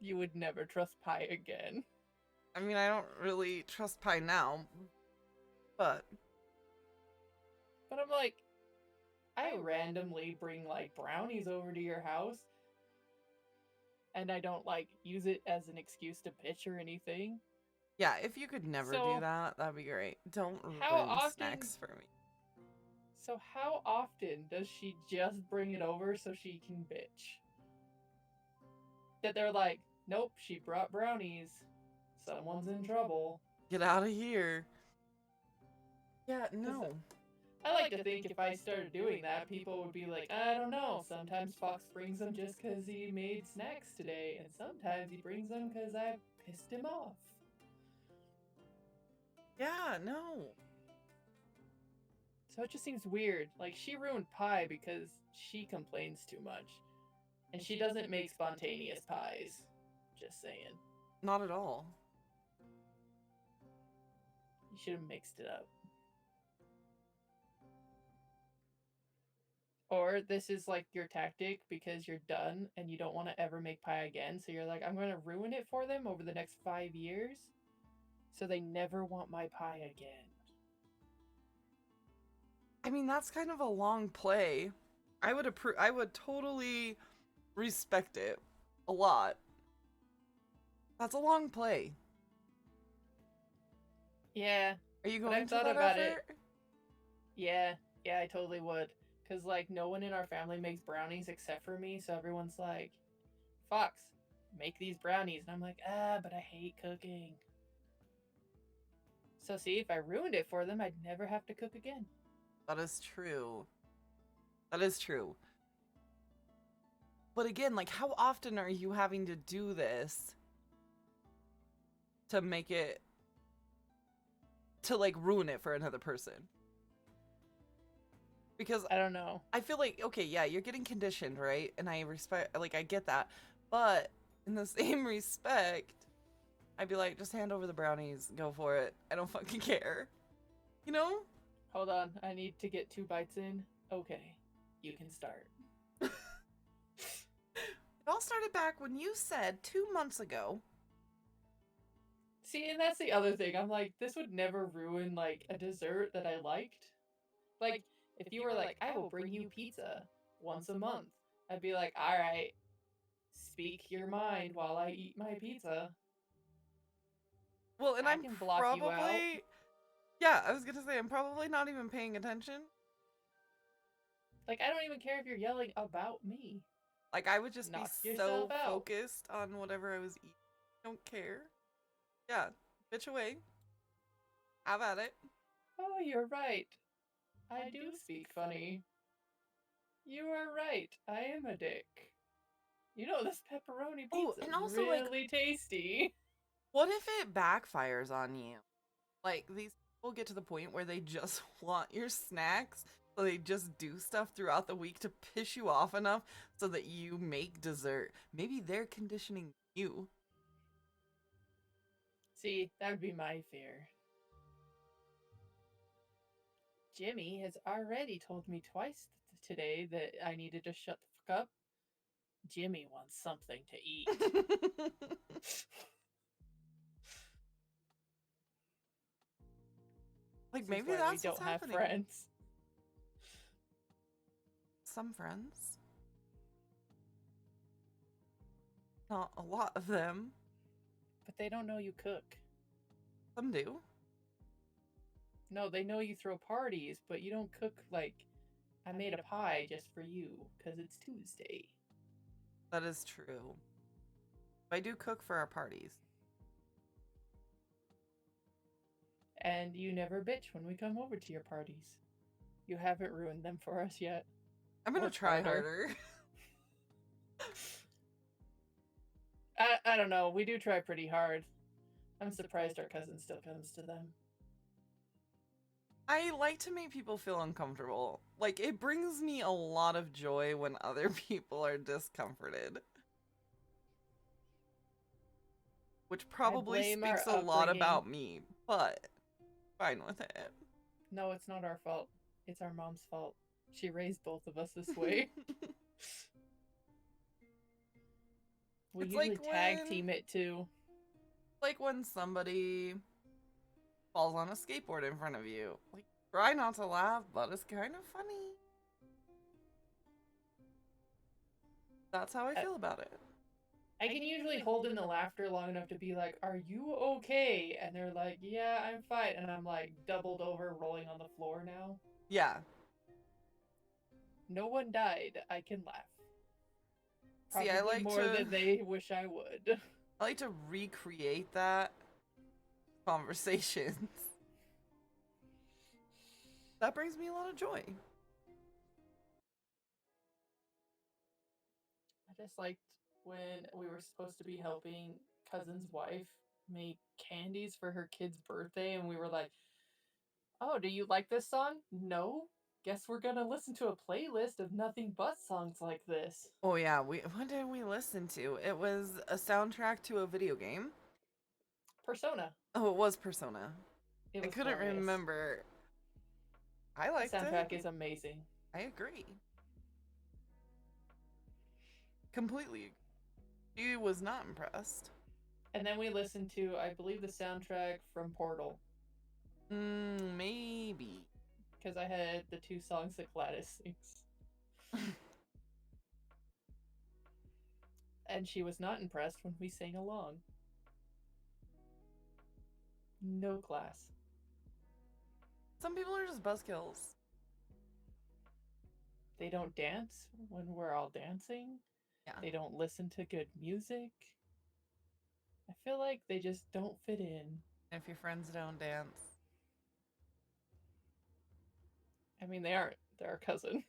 You would never trust pie again. I mean, I don't really trust pie now, but... But I'm like, I randomly bring like brownies over to your house and I don't like use it as an excuse to bitch or anything. Yeah, if you could never So, do that, that'd be great. Don't how ruin often- snacks for me. So how often does she just bring it over so she can bitch? That they're like, nope, she brought brownies. Someone's in trouble. Get out of here. Yeah, no. I like to think if I started doing that, people would be like, I don't know. Sometimes Fox brings them just because he made snacks today, and sometimes he brings them because I pissed him off. Yeah, no. So it just seems weird. Like, she ruined pie because she complains too much. And she doesn't make spontaneous pies. Just saying. Not at all. You should have mixed it up. Or this is like your tactic because you're done and you don't want to ever make pie again. So you're like, I'm going to ruin it for them over the next 5 years. So they never want my pie again. I mean, that's kind of a long play. I would totally respect it a lot. That's a long play. Yeah, Are you but going I've to thought that about it. effort? Yeah, yeah, I totally would. Cause like no one in our family makes brownies except for me, so everyone's like, "Fox, make these brownies," and I'm like, but I hate cooking. So see, if I ruined it for them, I'd never have to cook again. That is true. That is true. But again, like, how often are you having to do this to make it, to like ruin it for another person? Because I don't know. I feel like, okay, yeah, you're getting conditioned, right? And I respect, like, I get that. But in the same respect, I'd be like, just hand over the brownies, go for it. I don't fucking care. You know? Hold on, I need to get 2 bites in. Okay, you can start. It all started back when you said 2 months ago. See, and that's the other thing. I'm like, this would never ruin like a dessert that I liked. Like, if you were like, I will bring you pizza once a month, I'd be like, all right, speak your mind while I eat my pizza. Well, and I I'm can block you out. probably, yeah, I was gonna say, I'm probably not even paying attention. Like, I don't even care if you're yelling about me. Like, I would just be Knock yourself so out. focused on whatever I was eating. Don't care. Yeah, bitch away. Have at it. Oh, you're right. I do speak funny. You are right. I am a dick. You know, this pepperoni Oh, pizza and is also, like, really tasty. what if it backfires on you? Like, these people get to the point where they just want your snacks, so they just do stuff throughout the week to piss you off enough so that you make dessert. Maybe they're conditioning you. See, that would be my fear. Jimmy has already told me twice today that I need to just shut the fuck up. Jimmy wants something to eat. Like, This is maybe why we that's what's don't have happening. friends. Some friends. Not a lot of them. But they don't know you cook. Some do. No, they know you throw parties, but you don't cook like, I made a pie just for you because it's Tuesday. That is true. I do cook for our parties. And you never bitch when we come over to your parties. You haven't ruined them for us yet. I'm gonna Work try harder. I don't know. We do try pretty hard. I'm surprised our cousin still comes to them. I like to make people feel uncomfortable. Like, it brings me a lot of joy when other people are discomforted. Which probably blame our speaks a lot upbringing. about me, but fine with it. No, it's not our fault. It's our mom's fault. She raised both of us this way. We It's usually tag team it too. like when somebody falls on a skateboard in front of you. Like, try not to laugh, but it's kind of funny. That's how I feel about it. I can usually hold in the laughter long enough to be like, "Are you okay?" And they're like, "Yeah, I'm fine." And I'm like doubled over, rolling on the floor now. Yeah. No one died. I can laugh. See, Probably more than they wish I would. I like to recreate that conversations. That brings me a lot of joy. I just liked when we were supposed to be helping cousin's wife make candies for her kid's birthday, and we were like, "Oh, do you like this song? No? Guess we're gonna listen to a playlist of nothing but songs like this." Oh yeah, what did we listen to? It was a soundtrack to a video game. Persona. Oh, it was Persona. It I was couldn't glorious. remember. I The liked it. soundtrack is amazing. I agree. Completely. She was not impressed. And then we listened to, I believe, the soundtrack from Portal. Maybe. Because I had the 2 songs that Gladys sings. And she was not impressed when we sang along. No class. Some people are just buzzkills. They don't dance when we're all dancing. Yeah. They don't listen to good music. I feel like they just don't fit in. If your friends don't dance. I mean, they aren't. They're our cousin.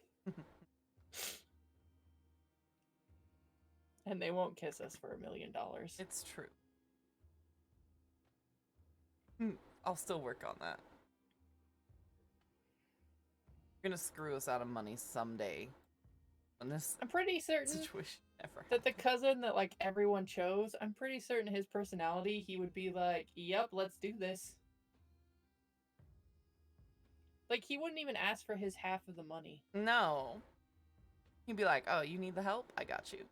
And they won't kiss us for $1 million. It's true. I'll still work on that. You're gonna screw us out of money someday. When this I'm pretty certain situation ever that the cousin that like everyone chose, I'm pretty certain his personality, he would be like, "Yep, let's do this." Like he wouldn't even ask for his half of the money. No. He'd be like, "Oh, you need the help? I got you."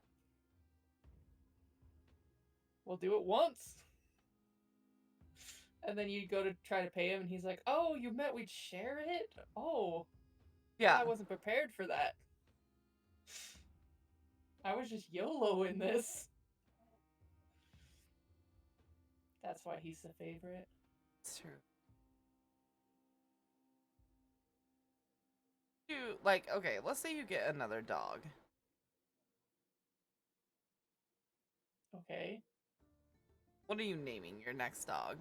We'll do it once. And then you go to try to pay him, and he's like, "Oh, you meant we'd share it? Oh, Yeah. I wasn't prepared for that. I was just YOLO in this." That's why he's the favorite. It's true. You like, okay, let's say you get another dog. Okay. What are you naming your next dog?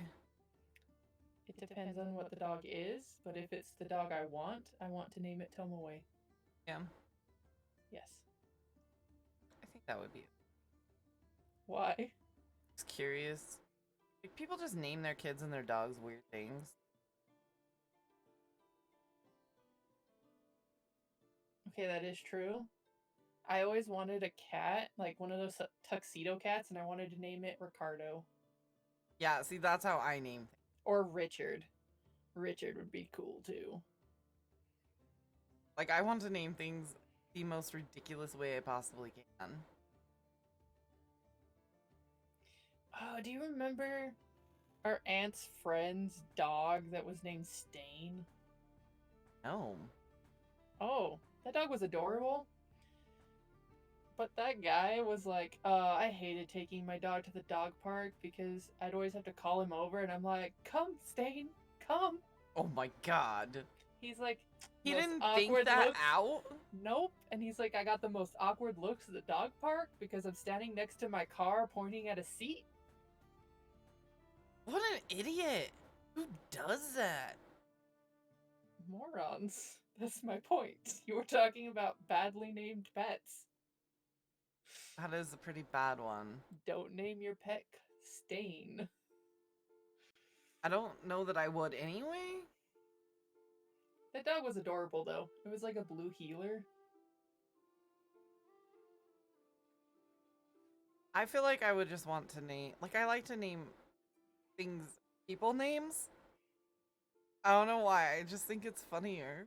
It depends on what the dog is, but if it's the dog I want to name it Tomoe. Yeah. Yes. I think that would be it. Why? Just curious. Like, people just name their kids and their dogs weird things. Okay, that is true. I always wanted a cat, like one of those tuxedo cats, and I wanted to name it Ricardo. Yeah, see, that's how I name things. Or Richard. Richard would be cool too. Like, I want to name things the most ridiculous way I possibly can. Oh, do you remember our aunt's friend's dog that was named Stain? No. Oh, that dog was adorable. But that guy was like, I hated taking my dog to the dog park because I'd always have to call him over, and I'm like, "Come, Stain, come." Oh my god. He's like, He "Most didn't think awkward that looks." out? Nope. And he's like, "I got the most awkward looks at the dog park because I'm standing next to my car pointing at a seat." What an idiot. Who does that? Morons. That's my point. You were talking about badly named pets. That is a pretty bad one. Don't name your pet Stain. I don't know that I would anyway. That dog was adorable, though. It was like a blue heeler. I feel like I would just want to name... Like, I like to name things... people names. I don't know why. I just think it's funnier.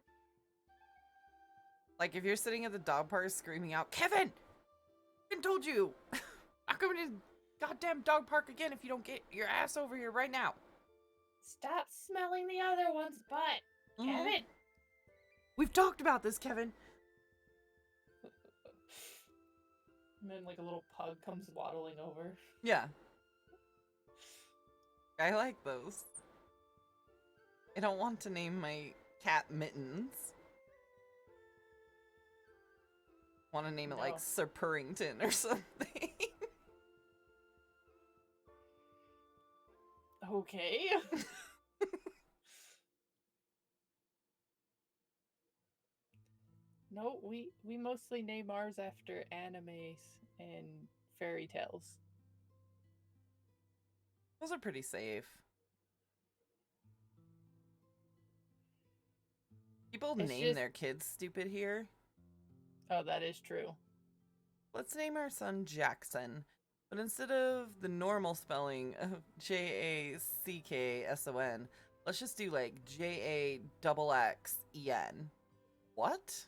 Like, if you're sitting at the dog park screaming out, "Kevin! I told you! I'm coming to the goddamn dog park again if you don't get your ass over here right now." Stop smelling the other one's butt, Kevin! We've talked about this, Kevin. And then, like, a little pug comes waddling over. Yeah. I like those. I don't want to name my cat Mittens. Want to name it like Sir Purrington or something. Okay. No, we mostly name ours after animes and fairy tales. Those are pretty safe. People name their kids stupid here. Oh, that is true. Let's name our son Jackson, but instead of the normal spelling of Jackson, let's just do like Jaxxen. What?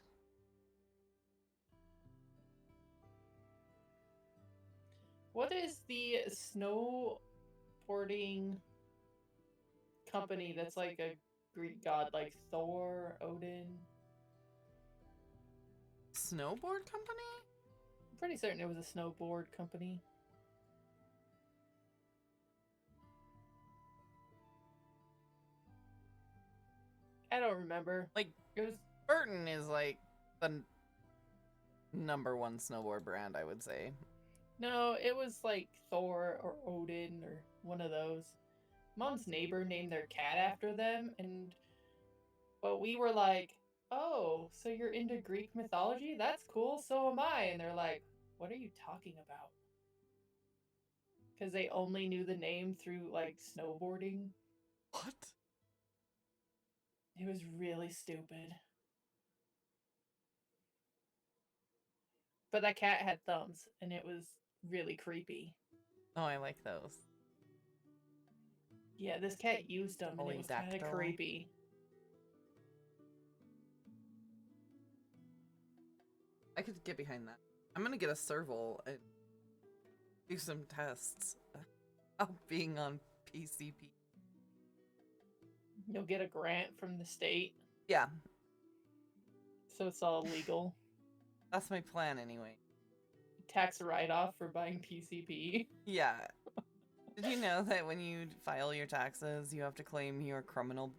What is the snowboarding company that's like a Greek god, like Thor, Odin? Snowboard company? I'm pretty certain it was a snowboard company. I don't remember. Like, It was Burton is like the #1 snowboard brand, I would say. no, it was like Thor or Odin or one of those. Mom's neighbor named their cat after them, and but we were like, "Oh, so you're into Greek mythology? That's cool. So am I." And they're like, "What are you talking about?" Because they only knew the name through like snowboarding. What? It was really stupid. But that cat had thumbs, and it was really creepy. Oh, I like those. Yeah, this cat used them, and it was kind of Polydactyl. creepy. I could get behind that. I'm gonna get a serval and do some tests of being on PCP. You'll get a grant from the state, Yeah, so it's all legal. that's my plan anyway. Tax write-off for buying PCP. Yeah. Did you know that when you file your taxes, you have to claim your criminal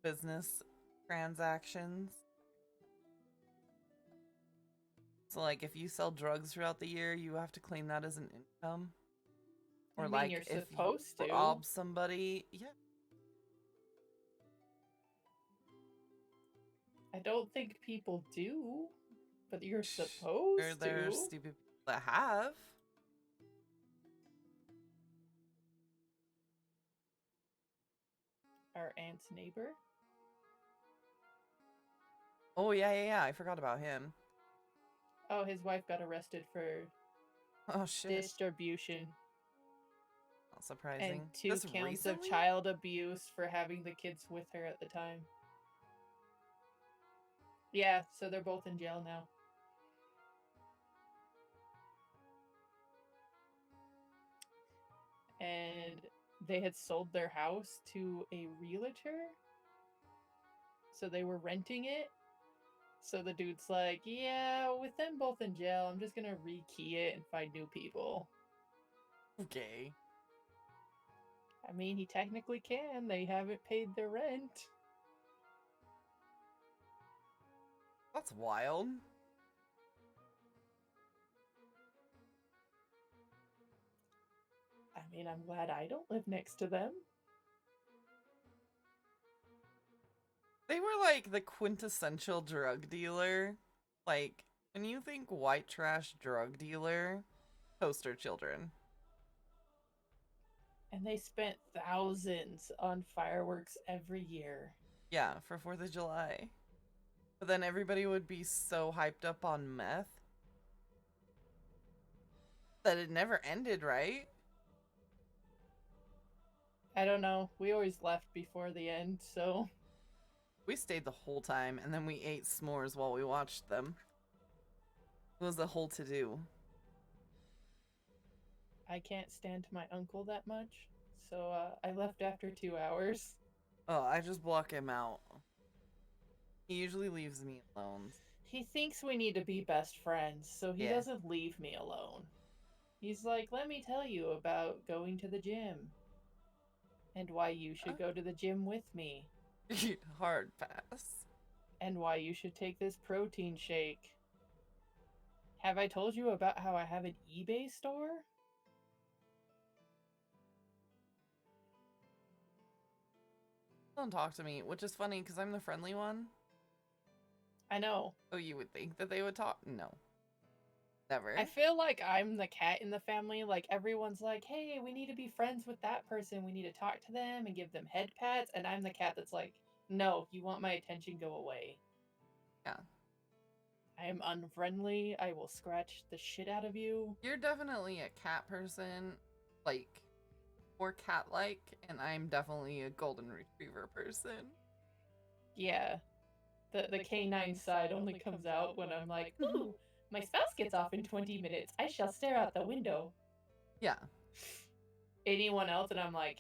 business transactions? So, like, if you sell drugs throughout the year, you have to claim that as an income. Or, I mean, like, you're if supposed you to. rob somebody, yeah. I don't think people do, but you're Or supposed there's to. stupid people that have. Our aunt's neighbor. Oh, yeah, I forgot about him. Oh, his wife got arrested for Oh, shit. distribution. Not surprising. And 2 This counts recently? of child abuse for having the kids with her at the time. Yeah, so they're both in jail now. And they had sold their house to a realtor. So they were renting it. So the dude's like, yeah, with them both in jail, I'm just gonna rekey it and find new people. Okay. I mean, he technically can. They haven't paid their rent. That's wild. I mean, I'm glad I don't live next to them. They were like the quintessential drug dealer. Like, when you think white trash drug dealer, poster children. And they spent thousands on fireworks every year. Yeah, for 4th of July. But then everybody would be so hyped up on meth that it never ended, right? I don't know. We always left before the end, so. We stayed the whole time, and then we ate s'mores while we watched them. It was the whole to-do. I can't stand my uncle that much, so I left after 2 hours. Oh, I just block him out. He usually leaves me alone. He thinks we need to be best friends, so he Yeah. doesn't leave me alone. He's like, let me tell you about going to the gym. And why you should go to the gym with me. Hard pass. And why you should take this protein shake. Have I told you about how I have an eBay store? Don't talk to me, which is funny because I'm the friendly one. I know. Oh, you would think that they would talk? No. Never. I feel like I'm the cat in the family. Like, everyone's like, hey, we need to be friends with that person. We need to talk to them and give them head pats. And I'm the cat that's like, no, you want my attention, go away. Yeah. I am unfriendly. I will scratch the shit out of you. You're definitely a cat person, like, or cat-like, and I'm definitely a golden retriever person. Yeah. The canine side only comes out when I'm like, ooh, my spouse gets off in 20 minutes. I shall stare out the window. Yeah. Anyone else, and I'm like,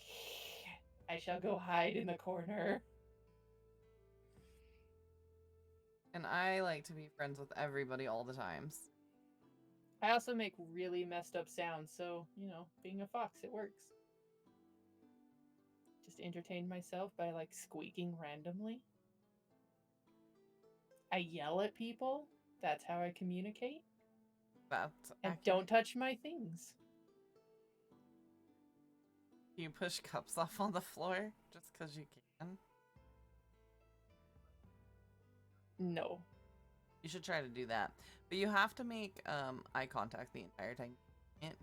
I shall go hide in the corner. And I like to be friends with everybody all the times. I also make really messed up sounds, so, you know, being a fox, it works. Just entertain myself by, like, squeaking randomly. I yell at people. That's how I communicate. That's And accurate. don't touch my things. You push cups off on the floor just because you can? No. You should try to do that. But you have to make eye contact the entire time. You can't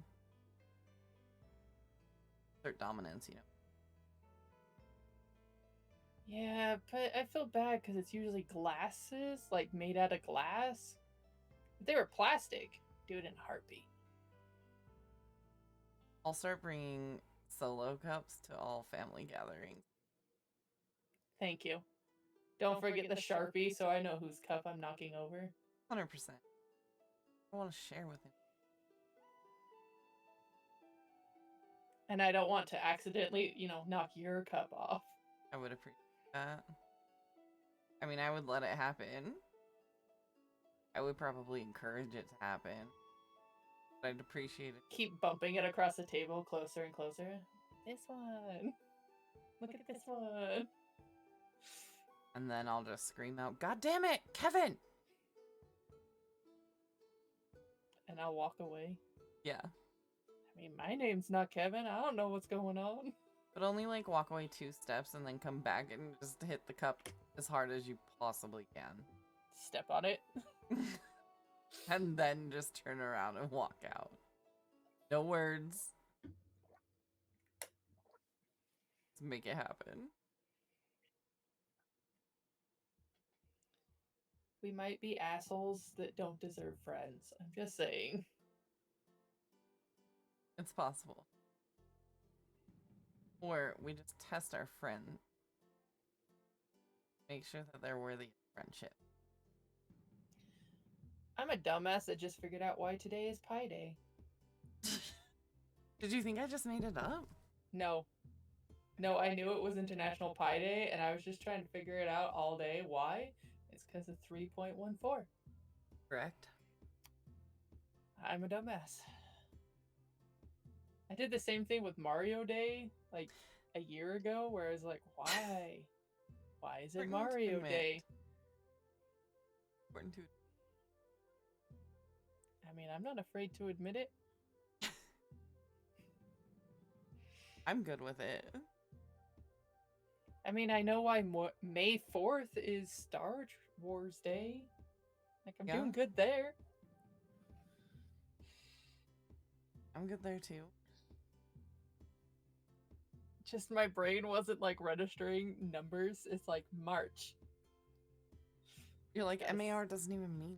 assert dominance, you know. Yeah, but I feel bad because it's usually glasses, like made out of glass. If they were plastic, do it in a heartbeat. I'll start bringing solo cups to all family gatherings. Thank you. Don't forget the Sharpie so I know whose cup I'm knocking over. 100%. I want to share with him. And I don't want to accidentally, knock your cup off. I would appreciate that. I mean, I would let it happen. I would probably encourage it to happen. But I'd appreciate it. Keep bumping it across the table closer and closer. This one. Look at this one. And then I'll just scream out, "God damn it, Kevin!" And I'll walk away. Yeah. I mean, my name's not Kevin. I don't know what's going on. But only like walk away 2 steps and then come back and just hit the cup as hard as you possibly can. Step on it. And then just turn around and walk out. No words. Let's make it happen. We might be assholes that don't deserve friends. I'm just saying. It's possible. Or we just test our friend. Make sure that they're worthy of friendship. I'm a dumbass that just figured out why today is Pi Day. Did you think I just made it up? No. No, I knew it was International Pi Day, and I was just trying to figure it out all day. Why? It's because of 3.14. Correct. I'm a dumbass. I did the same thing with Mario Day, like a year ago, where I was like, why? Why is it Mario Day? Important to I mean, I'm not afraid to admit it. I'm good with it. I mean, I know why May 4th is Star Wars Day. Like, I'm doing good there. I'm good there too. Just my brain wasn't like registering numbers. It's like March. You're like, MAR doesn't even mean.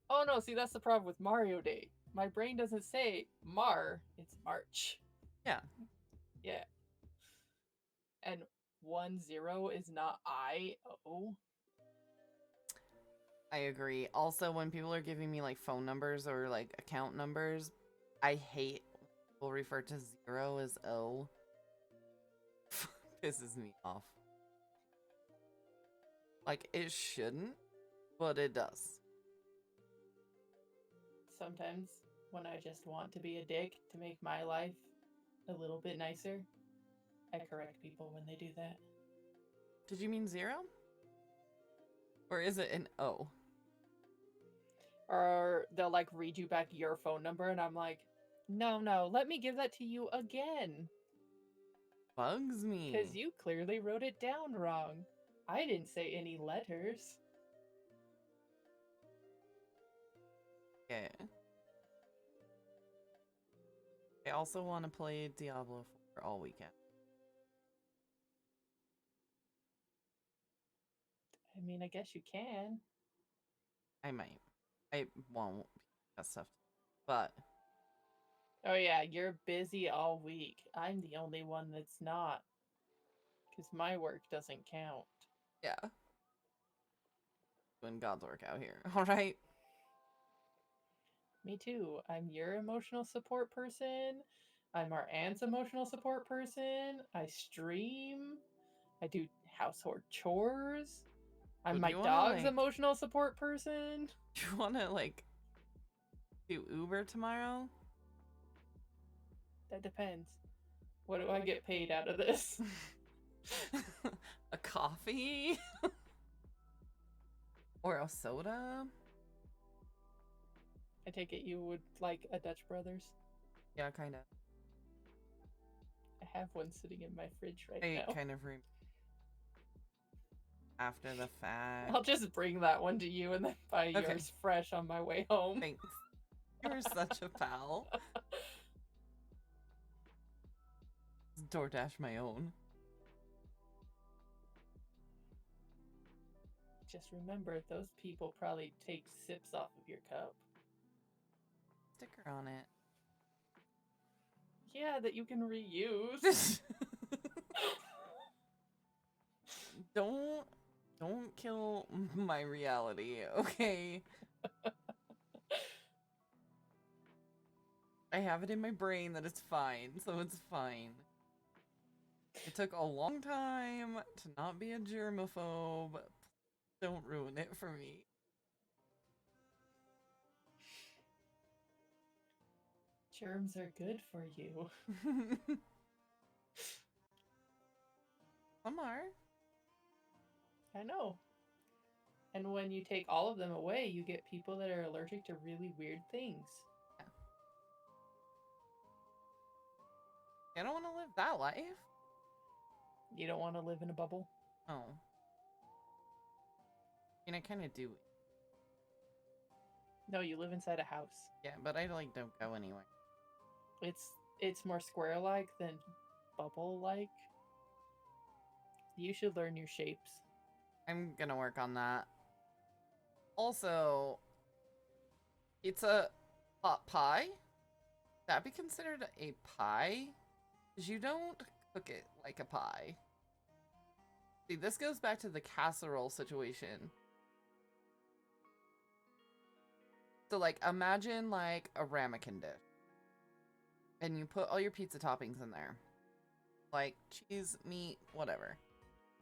Oh no, see, that's the problem with Mario Day. My brain doesn't say Mar, it's March. Yeah. Yeah. And 10 is not I-O. I agree. Also, when people are giving me like phone numbers or like account numbers, I hate when people refer to 0 as O. Pisses me off. Like, it shouldn't, but it does. Sometimes when I just want to be a dick to make my life a little bit nicer, I correct people when they do that. Did you mean 0? Or is it an O? Or they'll like read you back your phone number and I'm like, no, let me give that to you again. Bugs me. Because you clearly wrote it down wrong. I didn't say any letters. Yeah. I also want to play Diablo 4 all weekend. I mean, I guess you can. I might. I won't. That stuff. But. Oh yeah, you're busy all week. I'm the only one that's not. Because my work doesn't count. Yeah. Doing God's work out here. Alright? Me too. I'm your emotional support person. I'm our aunt's emotional support person. I stream. I do household chores. I'm my dog's emotional support person. Do you want to, like, do Uber tomorrow? That depends. What do I get paid out of this? A coffee? Or a soda? I take it you would like a Dutch Brothers. Yeah, kind of. I have one sitting in my fridge right I now. kind of after the fact. I'll just bring that one to you and then buy yours fresh on my way home. Thanks. You're such a pal. DoorDash my own. Just remember, those people probably take sips off of your cup. Sticker on it. Yeah, that you can reuse. Don't kill my reality, okay? I have it in my brain that it's fine, so it's fine. It took a long time to not be a germaphobe. Don't ruin it for me. Germs are good for you. Some are. I know. And when you take all of them away, you get people that are allergic to really weird things. I don't want to live that life. You don't want to live in a bubble? Oh. I mean, I kind of do. No, you live inside a house. Yeah, but I like don't go anywhere. It's more square-like than bubble-like. You should learn your shapes. I'm gonna work on that. Also, it's a pot pie. That be considered a pie? Because you don't cook it like a pie. See, this goes back to the casserole situation. So, like, imagine, like, a ramekin dish. And you put all your pizza toppings in there. Like, cheese, meat, whatever.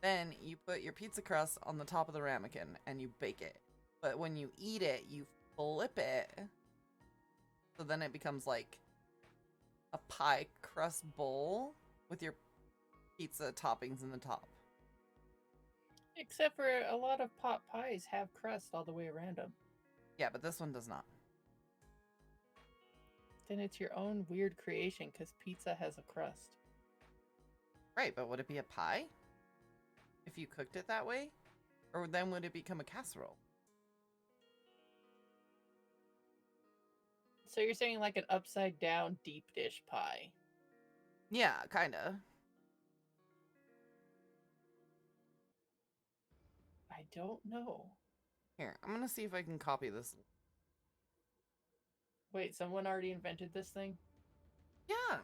Then you put your pizza crust on the top of the ramekin and you bake it. But when you eat it, you flip it. So then it becomes like a pie crust bowl with your pizza toppings in the top. Except for a lot of pot pies have crust all the way around them. Yeah, but this one does not. Then it's your own weird creation because pizza has a crust. Right, but would it be a pie? If you cooked it that way? Or then would it become a casserole? So you're saying like an upside down deep dish pie? Yeah, kinda. I don't know. Here, I'm gonna see if I can copy this. Wait, someone already invented this thing? Yeah.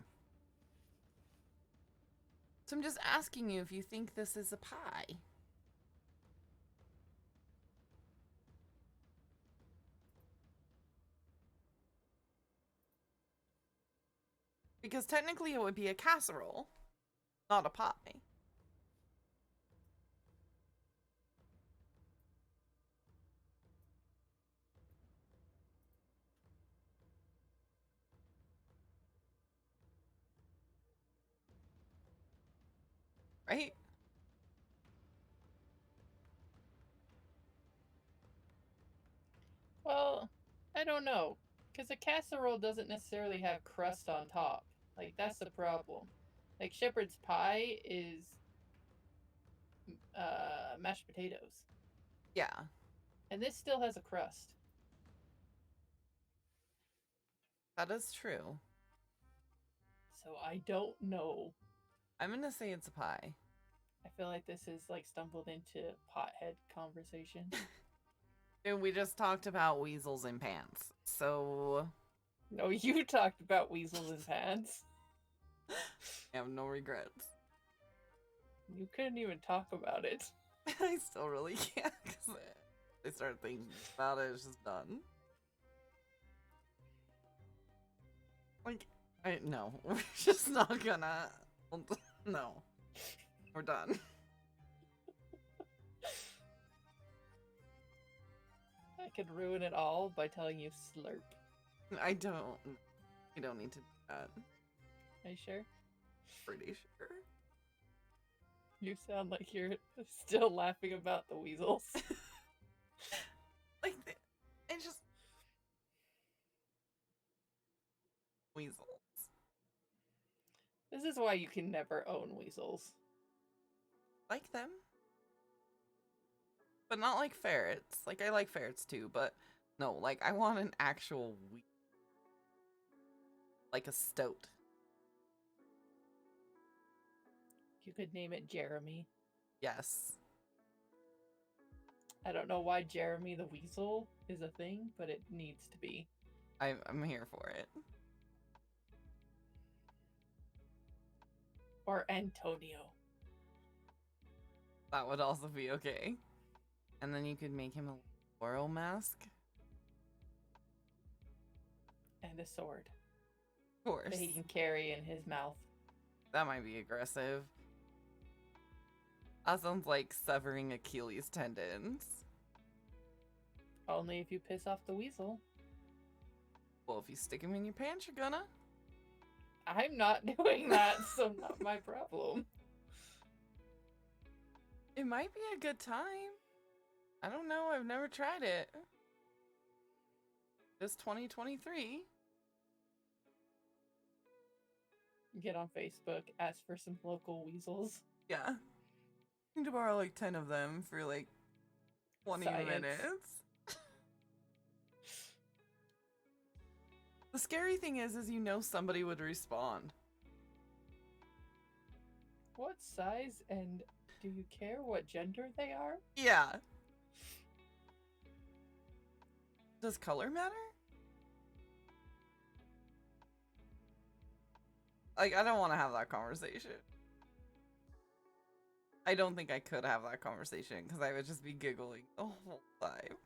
So I'm just asking you if you think this is a pie. Because technically it would be a casserole, not a pie. Right? Well, I don't know. Because a casserole doesn't necessarily have crust on top. Like, that's the problem. Like, shepherd's pie is mashed potatoes. Yeah. And this still has a crust. That is true. So I don't know. I'm gonna say it's a pie. I feel like this is like stumbled into pothead conversation. And we just talked about weasels in pants. So No, you talked about weasels in pants. I have no regrets. You couldn't even talk about it. I still really can't because I start thinking about it, it's just done. Like, no, we're just not gonna. No, we're done. I could ruin it all by telling you slurp. I don't. You don't need to do that. Are you sure? Pretty sure. You sound like you're still laughing about the weasels. Like, it's just weasels. This is why you can never own weasels. Like them. But not like ferrets. Like, I like ferrets too, but no, like, I want an actual weasel. Like a stoat. You could name it Jeremy. Yes. I don't know why Jeremy the Weasel is a thing, but it needs to be. I'm here for it. Or Antonio. That would also be okay. And then you could make him a laurel mask. And a sword. Of course. That he can carry in his mouth. That might be aggressive. That sounds like severing Achilles tendons. Only if you piss off the weasel. Well, if you stick him in your pants, you're gonna. I'm not doing that, so not my problem. It might be a good time. I don't know. I've never tried it. This 2023. Get on Facebook, ask for some local weasels. Yeah. I need to borrow like 10 of them for like 20 minutes. The scary thing is you know somebody would respond. What size and do you care what gender they are? Yeah. Does color matter? Like, I don't want to have that conversation. I don't think I could have that conversation because I would just be giggling the whole time.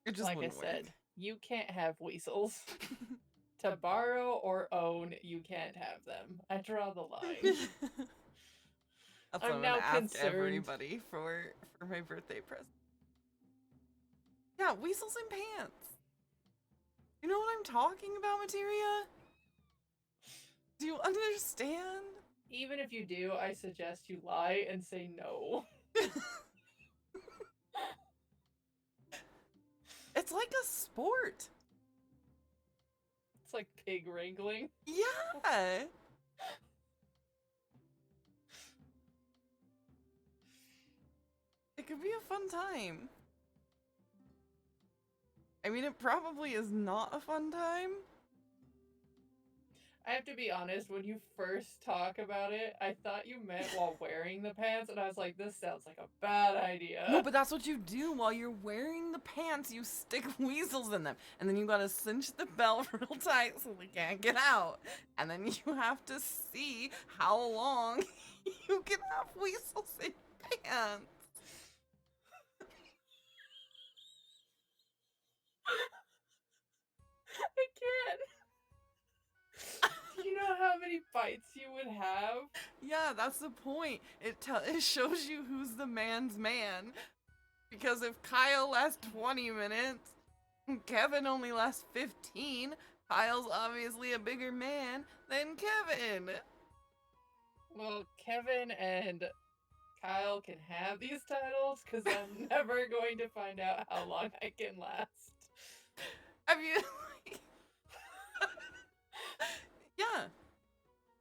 It just like I wouldn't said, work. you can't have weasels. To borrow or own, you can't have them. I draw the line. That's I'm what I'm now gonna ask concerned. everybody for my birthday present. Yeah, weasels in pants. You know what I'm talking about, Materia? Do you understand? Even if you do, I suggest you lie and say no. It's like a sport. It's like pig wrangling. Yeah. It could be a fun time. I mean, it probably is not a fun time. I have to be honest, when you first talk about it, I thought you meant while wearing the pants, and I was like, this sounds like a bad idea. No, but that's what you do while you're wearing the pants. You stick weasels in them, and then you gotta cinch the belt real tight so they can't get out. And then you have to see how long you can have weasels in pants. I can't. Do you know how many bites you would have? Yeah, that's the point. It shows you who's the man's man. Because if Kyle lasts 20 minutes, and Kevin only lasts 15, Kyle's obviously a bigger man than Kevin. Well, Kevin and Kyle can have these titles because I'm never going to find out how long I can last. Have you... Yeah.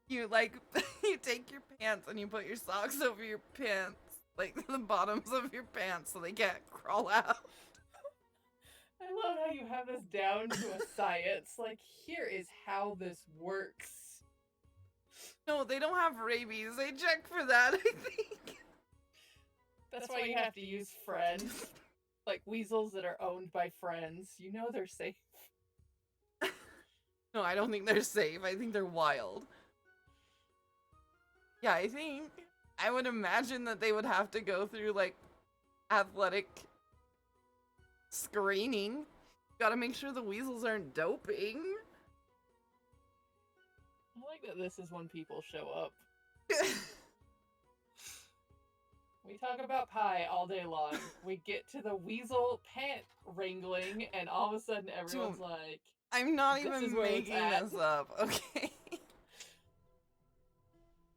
You, like, you take your pants and you put your socks over your pants. Like, the bottoms of your pants so they can't crawl out. I love how you have this down to a science. Like, here is how this works. No, they don't have rabies. They check for that, I think. That's why you have to use friends. Like weasels that are owned by friends. You know they're safe. No, I don't think they're safe. I think they're wild. Yeah, I would imagine that they would have to go through, like, athletic screening. Gotta make sure the weasels aren't doping. I like that this is when people show up. We talk about pie all day long. We get to the weasel pant wrangling, and all of a sudden everyone's like, I'm not This is even where it's making at. this up, okay?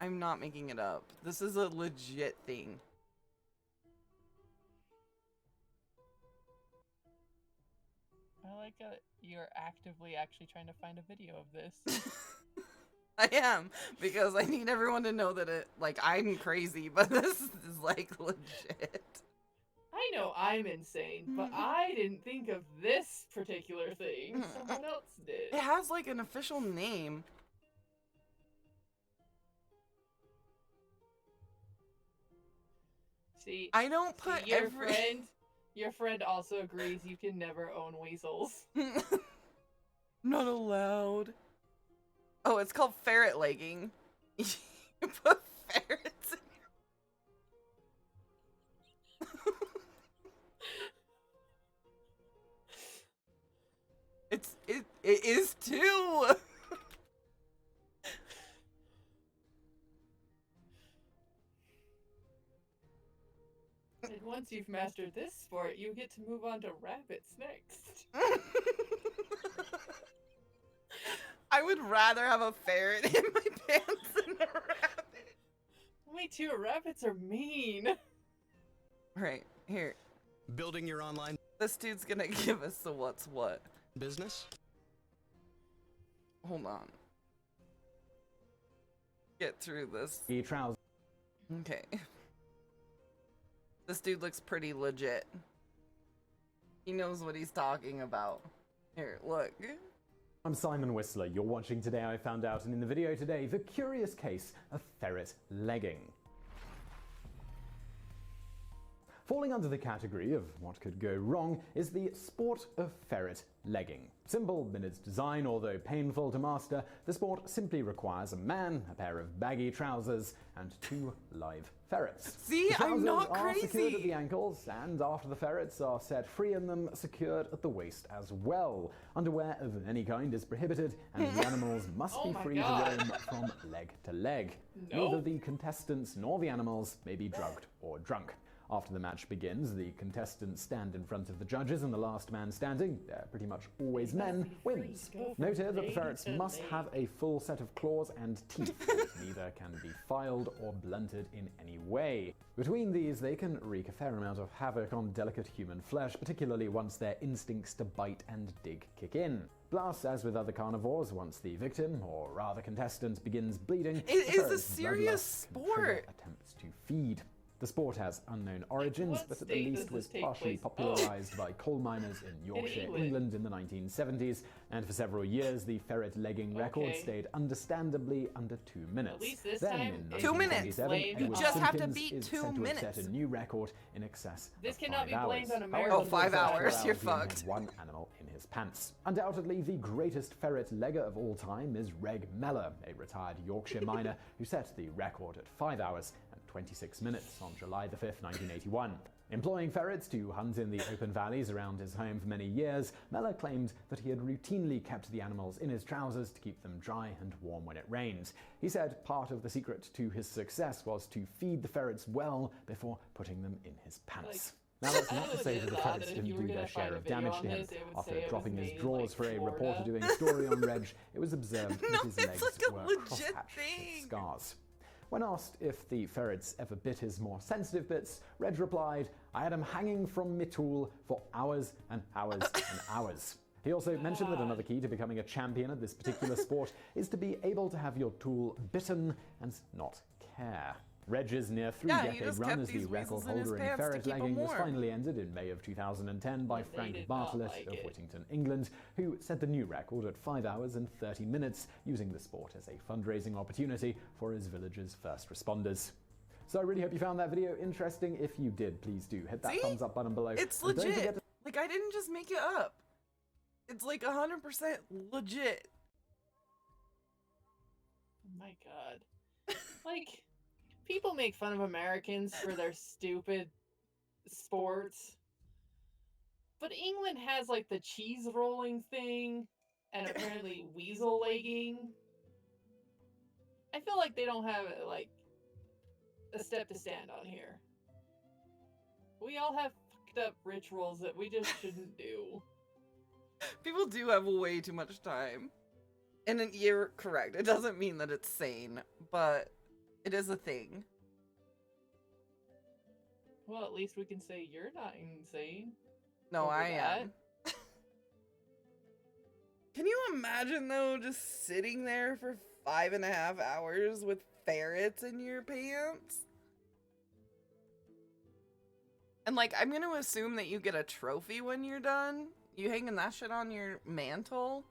I'm not making it up. This is a legit thing. I like you're actively actually trying to find a video of this. I am, because I need everyone to know that I'm crazy, but this is like legit. I know I'm insane, but I didn't think of this particular thing. Someone else did. It has like an official name. See, I don't put your friend also agrees you can never own weasels. Not allowed. Oh, it's called ferret legging. You put ferrets in your... it is too. And once you've mastered this sport, you get to move on to rabbits next. I would rather have a ferret in my pants than a rabbit. Me too, rabbits are mean. Right, here. Building your online This dude's gonna give us the what's what. business? Hold on. Get through this. Trousers. Okay. This dude looks pretty legit. He knows what he's talking about. Here, look. I'm Simon Whistler. You're watching Today I Found Out, and in the video today, the curious case of ferret legging. Falling under the category of what could go wrong is the sport of ferret legging. Simple in its design, although painful to master, the sport simply requires a man, a pair of baggy trousers, and 2 live ferrets. See, The I'm not trousers are secured at crazy. the ankles, and after the ferrets are set free in them, secured at the waist as well. Underwear of any kind is prohibited, and the animals must Oh be my free God. to roam from leg to leg. No. Neither the contestants nor the animals may be drugged or drunk. After the match begins, the contestants stand in front of the judges, and the last man standing, they're pretty much always men, wins. Note here that the ferrets must have a full set of claws and teeth. Neither can be filed or blunted in any way. Between these, they can wreak a fair amount of havoc on delicate human flesh, particularly once their instincts to bite and dig kick in. Plus, as with other carnivores, once the victim, or rather contestant, begins bleeding, It the is a ferret's serious bloodlust can trigger sport. attempts to feed. The sport has unknown origins, what but at the state least does was this take partially place? popularized by coal miners in Yorkshire, England. England in the 1970s, and for several years the ferret legging record Okay. stayed understandably under 2 minutes. least this then time in it's 2 minutes. 1977, You Edward just have to Simpkins beat is 2 said to have minutes. set a new record in excess This of cannot 5 be blamed hours. on However, America. Oh, 5 for the first hours, 4 you're he only had fucked. 1 animal in his pants. Undoubtedly, the greatest ferret legger of all time is Reg Meller, a retired Yorkshire miner who set the record at 5 hours and 26 minutes on July the 5th, 1981. Employing ferrets to hunt in the open valleys around his home for many years, Meller claimed that he had routinely kept the animals in his trousers to keep them dry and warm when it rained. He said part of the secret to his success was to feed the ferrets well before putting them in his pants. Now, that's not to say that the ferrets didn't do their share of damage to him. After dropping his drawers for a reporter doing a story on Reg, it was observed No, that his it's legs like a were legit crosshatched thing. with scars. When asked if the ferrets ever bit his more sensitive bits, Reg replied, "I had him hanging from me tool for hours and hours and hours." He also mentioned that another key to becoming a champion at this particular sport is to be able to have your tool bitten and not care. Reg's near Yeah, he three-decade just run kept as the these record weasels in his holder in pants to ferret keep 'em legging was warm. finally ended in May of 2010 by But they Frank did not Bartlett like of it. Whittington, England, who set the new record at 5 hours and 30 minutes, using the sport as a fundraising opportunity for his village's first responders. So I really hope you found that video interesting. If you did, please do hit that See? thumbs up button below. It's And don't forget legit. to Like, I didn't just make it up. It's like 100% legit. Oh my god. Like, people make fun of Americans for their stupid sports. But England has, like, the cheese rolling thing, and apparently weasel legging. I feel like they don't have, like, a step to stand on here. We all have fucked up rituals that we just shouldn't do. People do have way too much time. And you're correct. It doesn't mean that it's sane, but It is a thing. Well, at least we can say you're not insane. No, over I that. am. Can you imagine, though, just sitting there for 5.5 hours with ferrets in your pants? And, like, I'm gonna assume that you get a trophy when you're done. You hanging that shit on your mantle?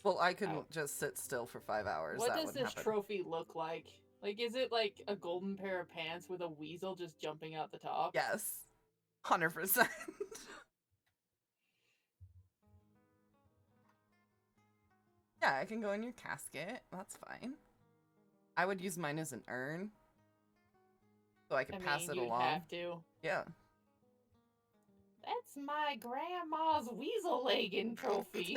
Well, I couldn't Ow. just sit still for 5 hours. What That does wouldn't this happen. trophy look like? Like, is it like a golden pair of pants with a weasel just jumping out the top? Yes. 100%. Yeah, I can go in your casket. That's fine. I would use mine as an urn. So I could pass it you'd along. have to. Yeah. That's my grandma's weasel legging trophy.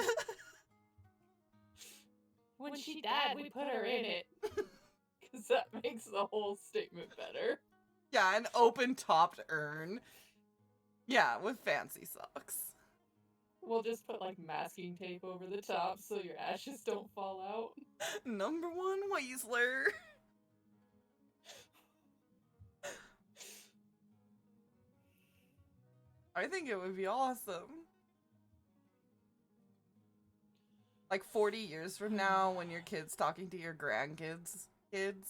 When she died, we put her in it. Because that makes the whole statement better. Yeah, an open-topped urn. Yeah, with fancy socks. We'll just put, like, masking tape over the top so your ashes don't fall out. Number 1 Weasler. I think it would be awesome. Like 40 years from now, when your kid's talking to your grandkids' kids.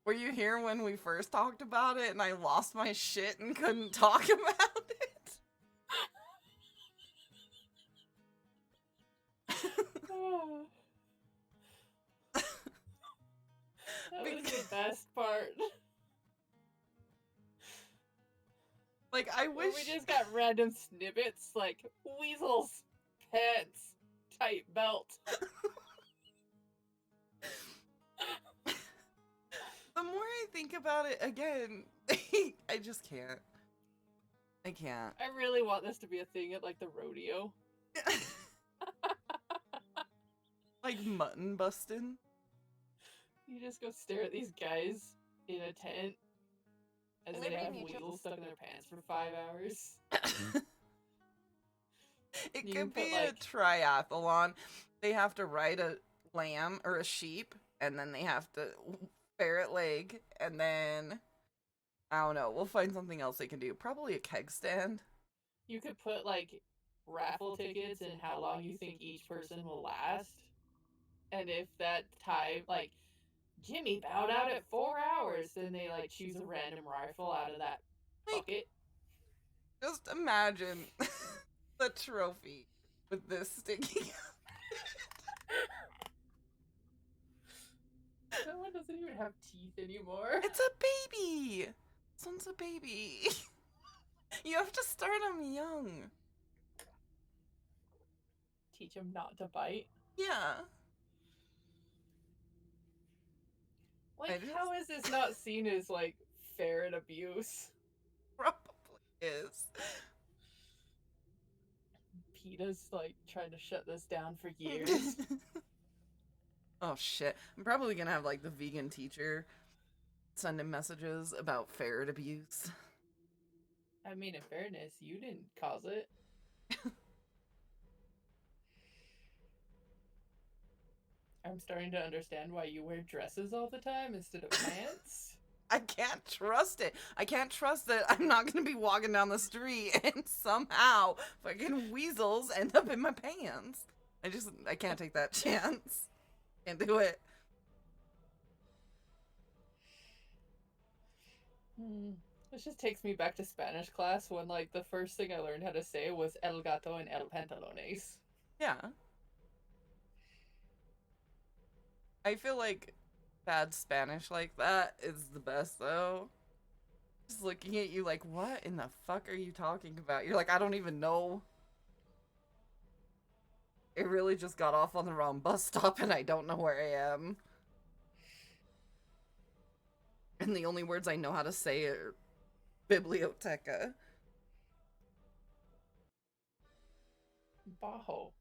Were you here when we first talked about it and I lost my shit and couldn't talk about it? That was the best part. Like, I When wish... we just got random snippets, like, weasels, pants, tight belt. The more I think about it, again, I just can't. I can't. I really want this to be a thing at, like, the rodeo. Like mutton busting. You just go stare at these guys in a tent as they have weasels stuck in their pants for 5 hours. It You could put, be like- a triathlon. They have to ride a lamb or a sheep, and then they have to ferret leg, and then I don't know. We'll find something else they can do. Probably a keg stand. You could put, like, raffle tickets and how long you think each person will last. And if that time, like, Jimmy bowed out at 4 hours, then they, like, choose a random rifle out of that Like, bucket. just imagine the trophy with this sticking out. That one doesn't even have teeth anymore. It's a baby. This one's a baby. You have to start them young. Teach him not to bite. Yeah. Like, how is this not seen as, like, ferret abuse? Probably is. PETA's, like, trying to shut this down for years. Oh shit. I'm probably gonna have like the vegan teacher send him messages about ferret abuse. I mean, in fairness, you didn't cause it. I'm starting to understand why you wear dresses all the time instead of pants. I can't trust it. I can't trust that I'm not gonna be walking down the street and somehow fucking weasels end up in my pants. I can't take that chance. Can't do it. This just takes me back to Spanish class when, like, the first thing I learned how to say was el gato and el pantalones. Yeah. I feel like bad Spanish like that is the best though. Just looking at you like, what in the fuck are you talking about? You're like, I don't even know. It really just got off on the wrong bus stop and I don't know where I am. And the only words I know how to say are biblioteca. Bajo.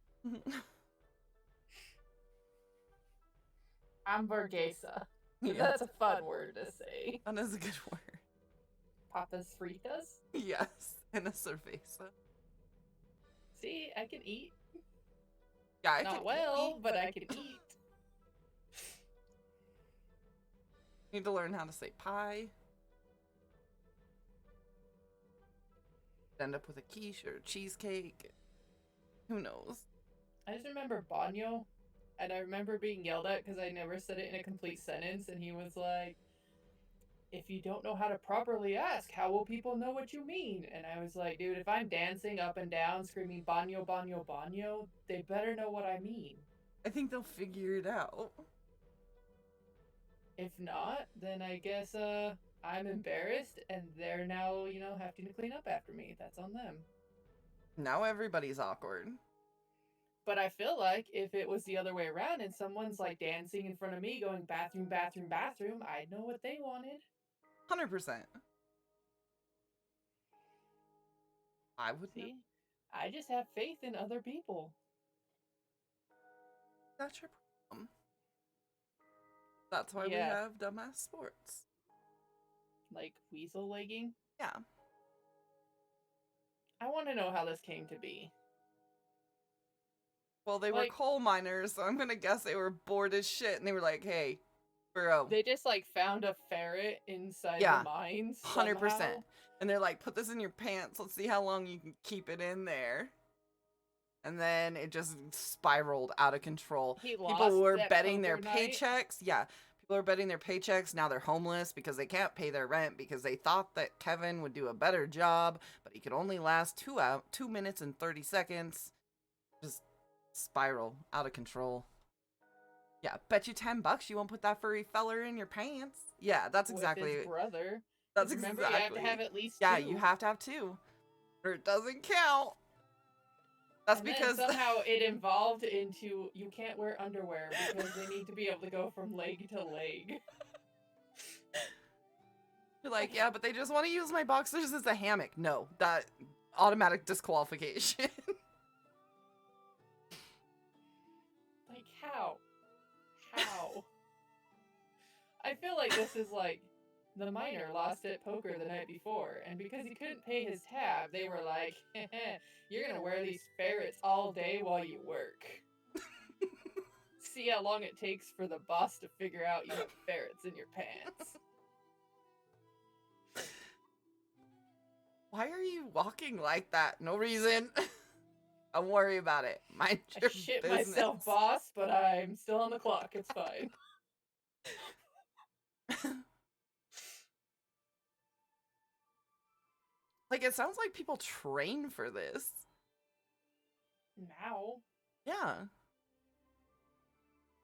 Hamburguesa. Yeah, That's a fun word to say. that is a good word. Papas fritas. Yes, and a cerveza. See, I can eat. Yeah, I Not can well, eat, but I can eat. Need to learn how to say pie. End up with a quiche or a cheesecake. Who knows? I just remember Banyo, and I remember being yelled at because I never said it in a complete sentence, and he was like, if you don't know how to properly ask, how will people know what you mean? And I was like, dude, if I'm dancing up and down screaming Banyo, Banyo, Banyo, they better know what I mean. I think they'll figure it out. If not, then I guess I'm embarrassed and they're now, having to clean up after me. That's on them. Now everybody's awkward. But I feel like if it was the other way around and someone's like dancing in front of me going bathroom, bathroom, bathroom, I'd know what they wanted. 100%. I would know. See? I just have faith in other people. That's your problem. That's why we Yeah. have dumbass sports. Like weasel legging. Yeah. I want to know how this came to be. Well, they were Like- coal miners, so I'm gonna guess they were bored as shit, and they were like, "Hey, bro, They just like found a ferret inside Yeah. the mines. 100%." somehow. And they're like, "Put this in your pants. Let's see how long you can keep it in there." And then it just spiraled out of control. He lost People were that betting their poker night. paychecks. Yeah. People are betting their paychecks. Now they're homeless because they can't pay their rent because they thought that Kevin would do a better job, but he could only last 2 minutes and 30 seconds. Just spiral out of control. Yeah, bet you $10 you won't put that furry feller in your pants. Yeah, that's With exactly. his brother. That's Remember, exactly. you have to have at least Yeah, two. you have to have two, or it doesn't count. That's And then because somehow it evolved into you can't wear underwear because they need to be able to go from leg to leg. you're like, yeah, but they just want to use my boxers as a hammock. No, that automatic disqualification. Like, how? How? I feel like this is like the miner lost at poker the night before, and because he couldn't pay his tab, they were like, you're gonna wear these ferrets all day while you work. See how long it takes for the boss to figure out you have ferrets in your pants. Why are you walking like that? No reason. Don't worry about it. Mind I your shit business. myself, boss, but I'm still on the clock. It's fine. Like, it sounds like people train for this. Now? Yeah.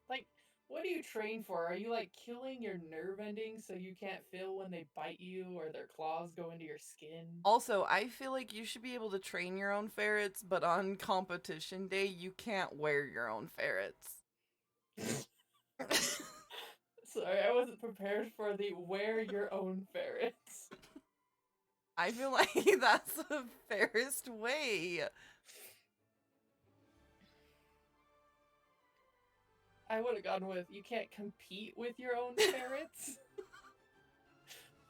Like, what do you train for? Are you like killing your nerve endings so you can't feel when they bite you or their claws go into your skin? Also, I feel like you should be able to train your own ferrets, but on competition day, you can't wear your own ferrets. Sorry, I wasn't prepared for the wear your own ferrets. I feel like that's the fairest way. I would have gone with you can't compete with your own ferrets.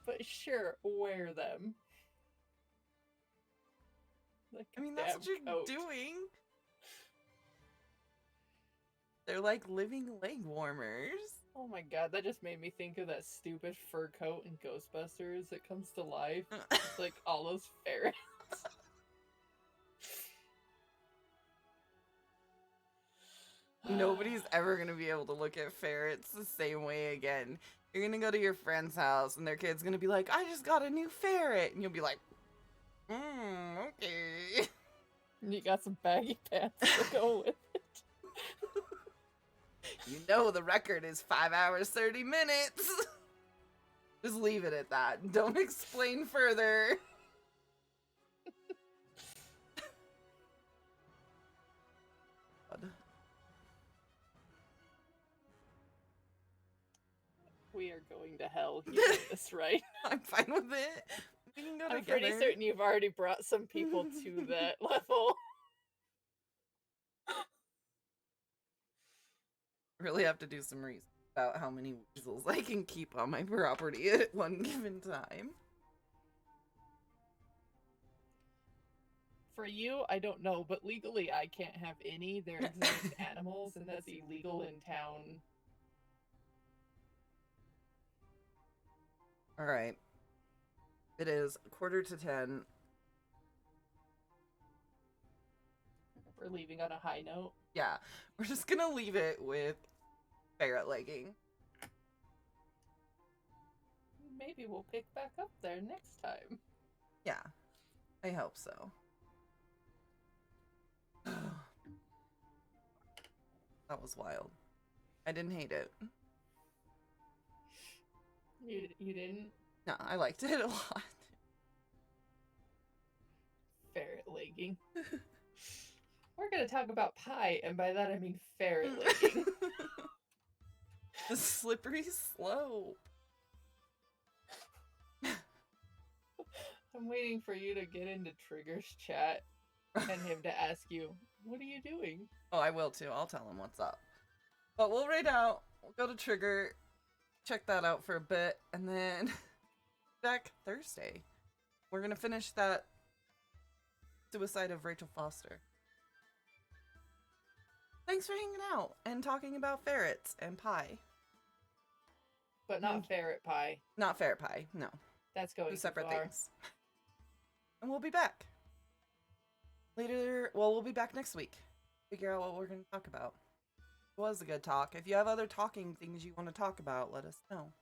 But sure, wear them. Like I mean, that's damn what you're coat. doing. They're like living leg warmers. Oh my god, that just made me think of that stupid fur coat in Ghostbusters that comes to life. It's like all those ferrets. Nobody's ever gonna be able to look at ferrets the same way again. You're gonna go to your friend's house and their kid's gonna be like, I just got a new ferret. And you'll be like, okay. And you got some baggy pants to go with it. You know the record is 5 hours, 30 minutes. Just leave it at that. Don't explain further. God. We are going to hell. You know this, right? I'm fine with it. We can go I'm together. pretty certain you've already brought some people to that level. Really have to do some research about how many weasels I can keep on my property at one given time. For you, I don't know, but legally I can't have any. They're exempt animals, and that's illegal in town. All right. It is 9:45. We're leaving on a high note. Yeah, we're just gonna leave it with ferret legging. Maybe we'll pick back up there next time. Yeah, I hope so. That was wild. I didn't hate it. You didn't? No, I liked it a lot. Ferret legging. We're gonna talk about pie, and by that I mean ferret legging. The slippery slope. I'm waiting for you to get into Trigger's chat and him to ask you, what are you doing? Oh, I will too. I'll tell him what's up. But we'll raid out. We'll go to Trigger. Check that out for a bit. And then back Thursday. We're going to finish that suicide of Rachel Foster. Thanks for hanging out and talking about ferrets and pie. But not ferret pie. Not ferret pie. No. That's going Two too separate far. things. And we'll be back. Later. Well, we'll be back next week. Figure out what we're going to talk about. It was a good talk. If you have other talking things you want to talk about, let us know.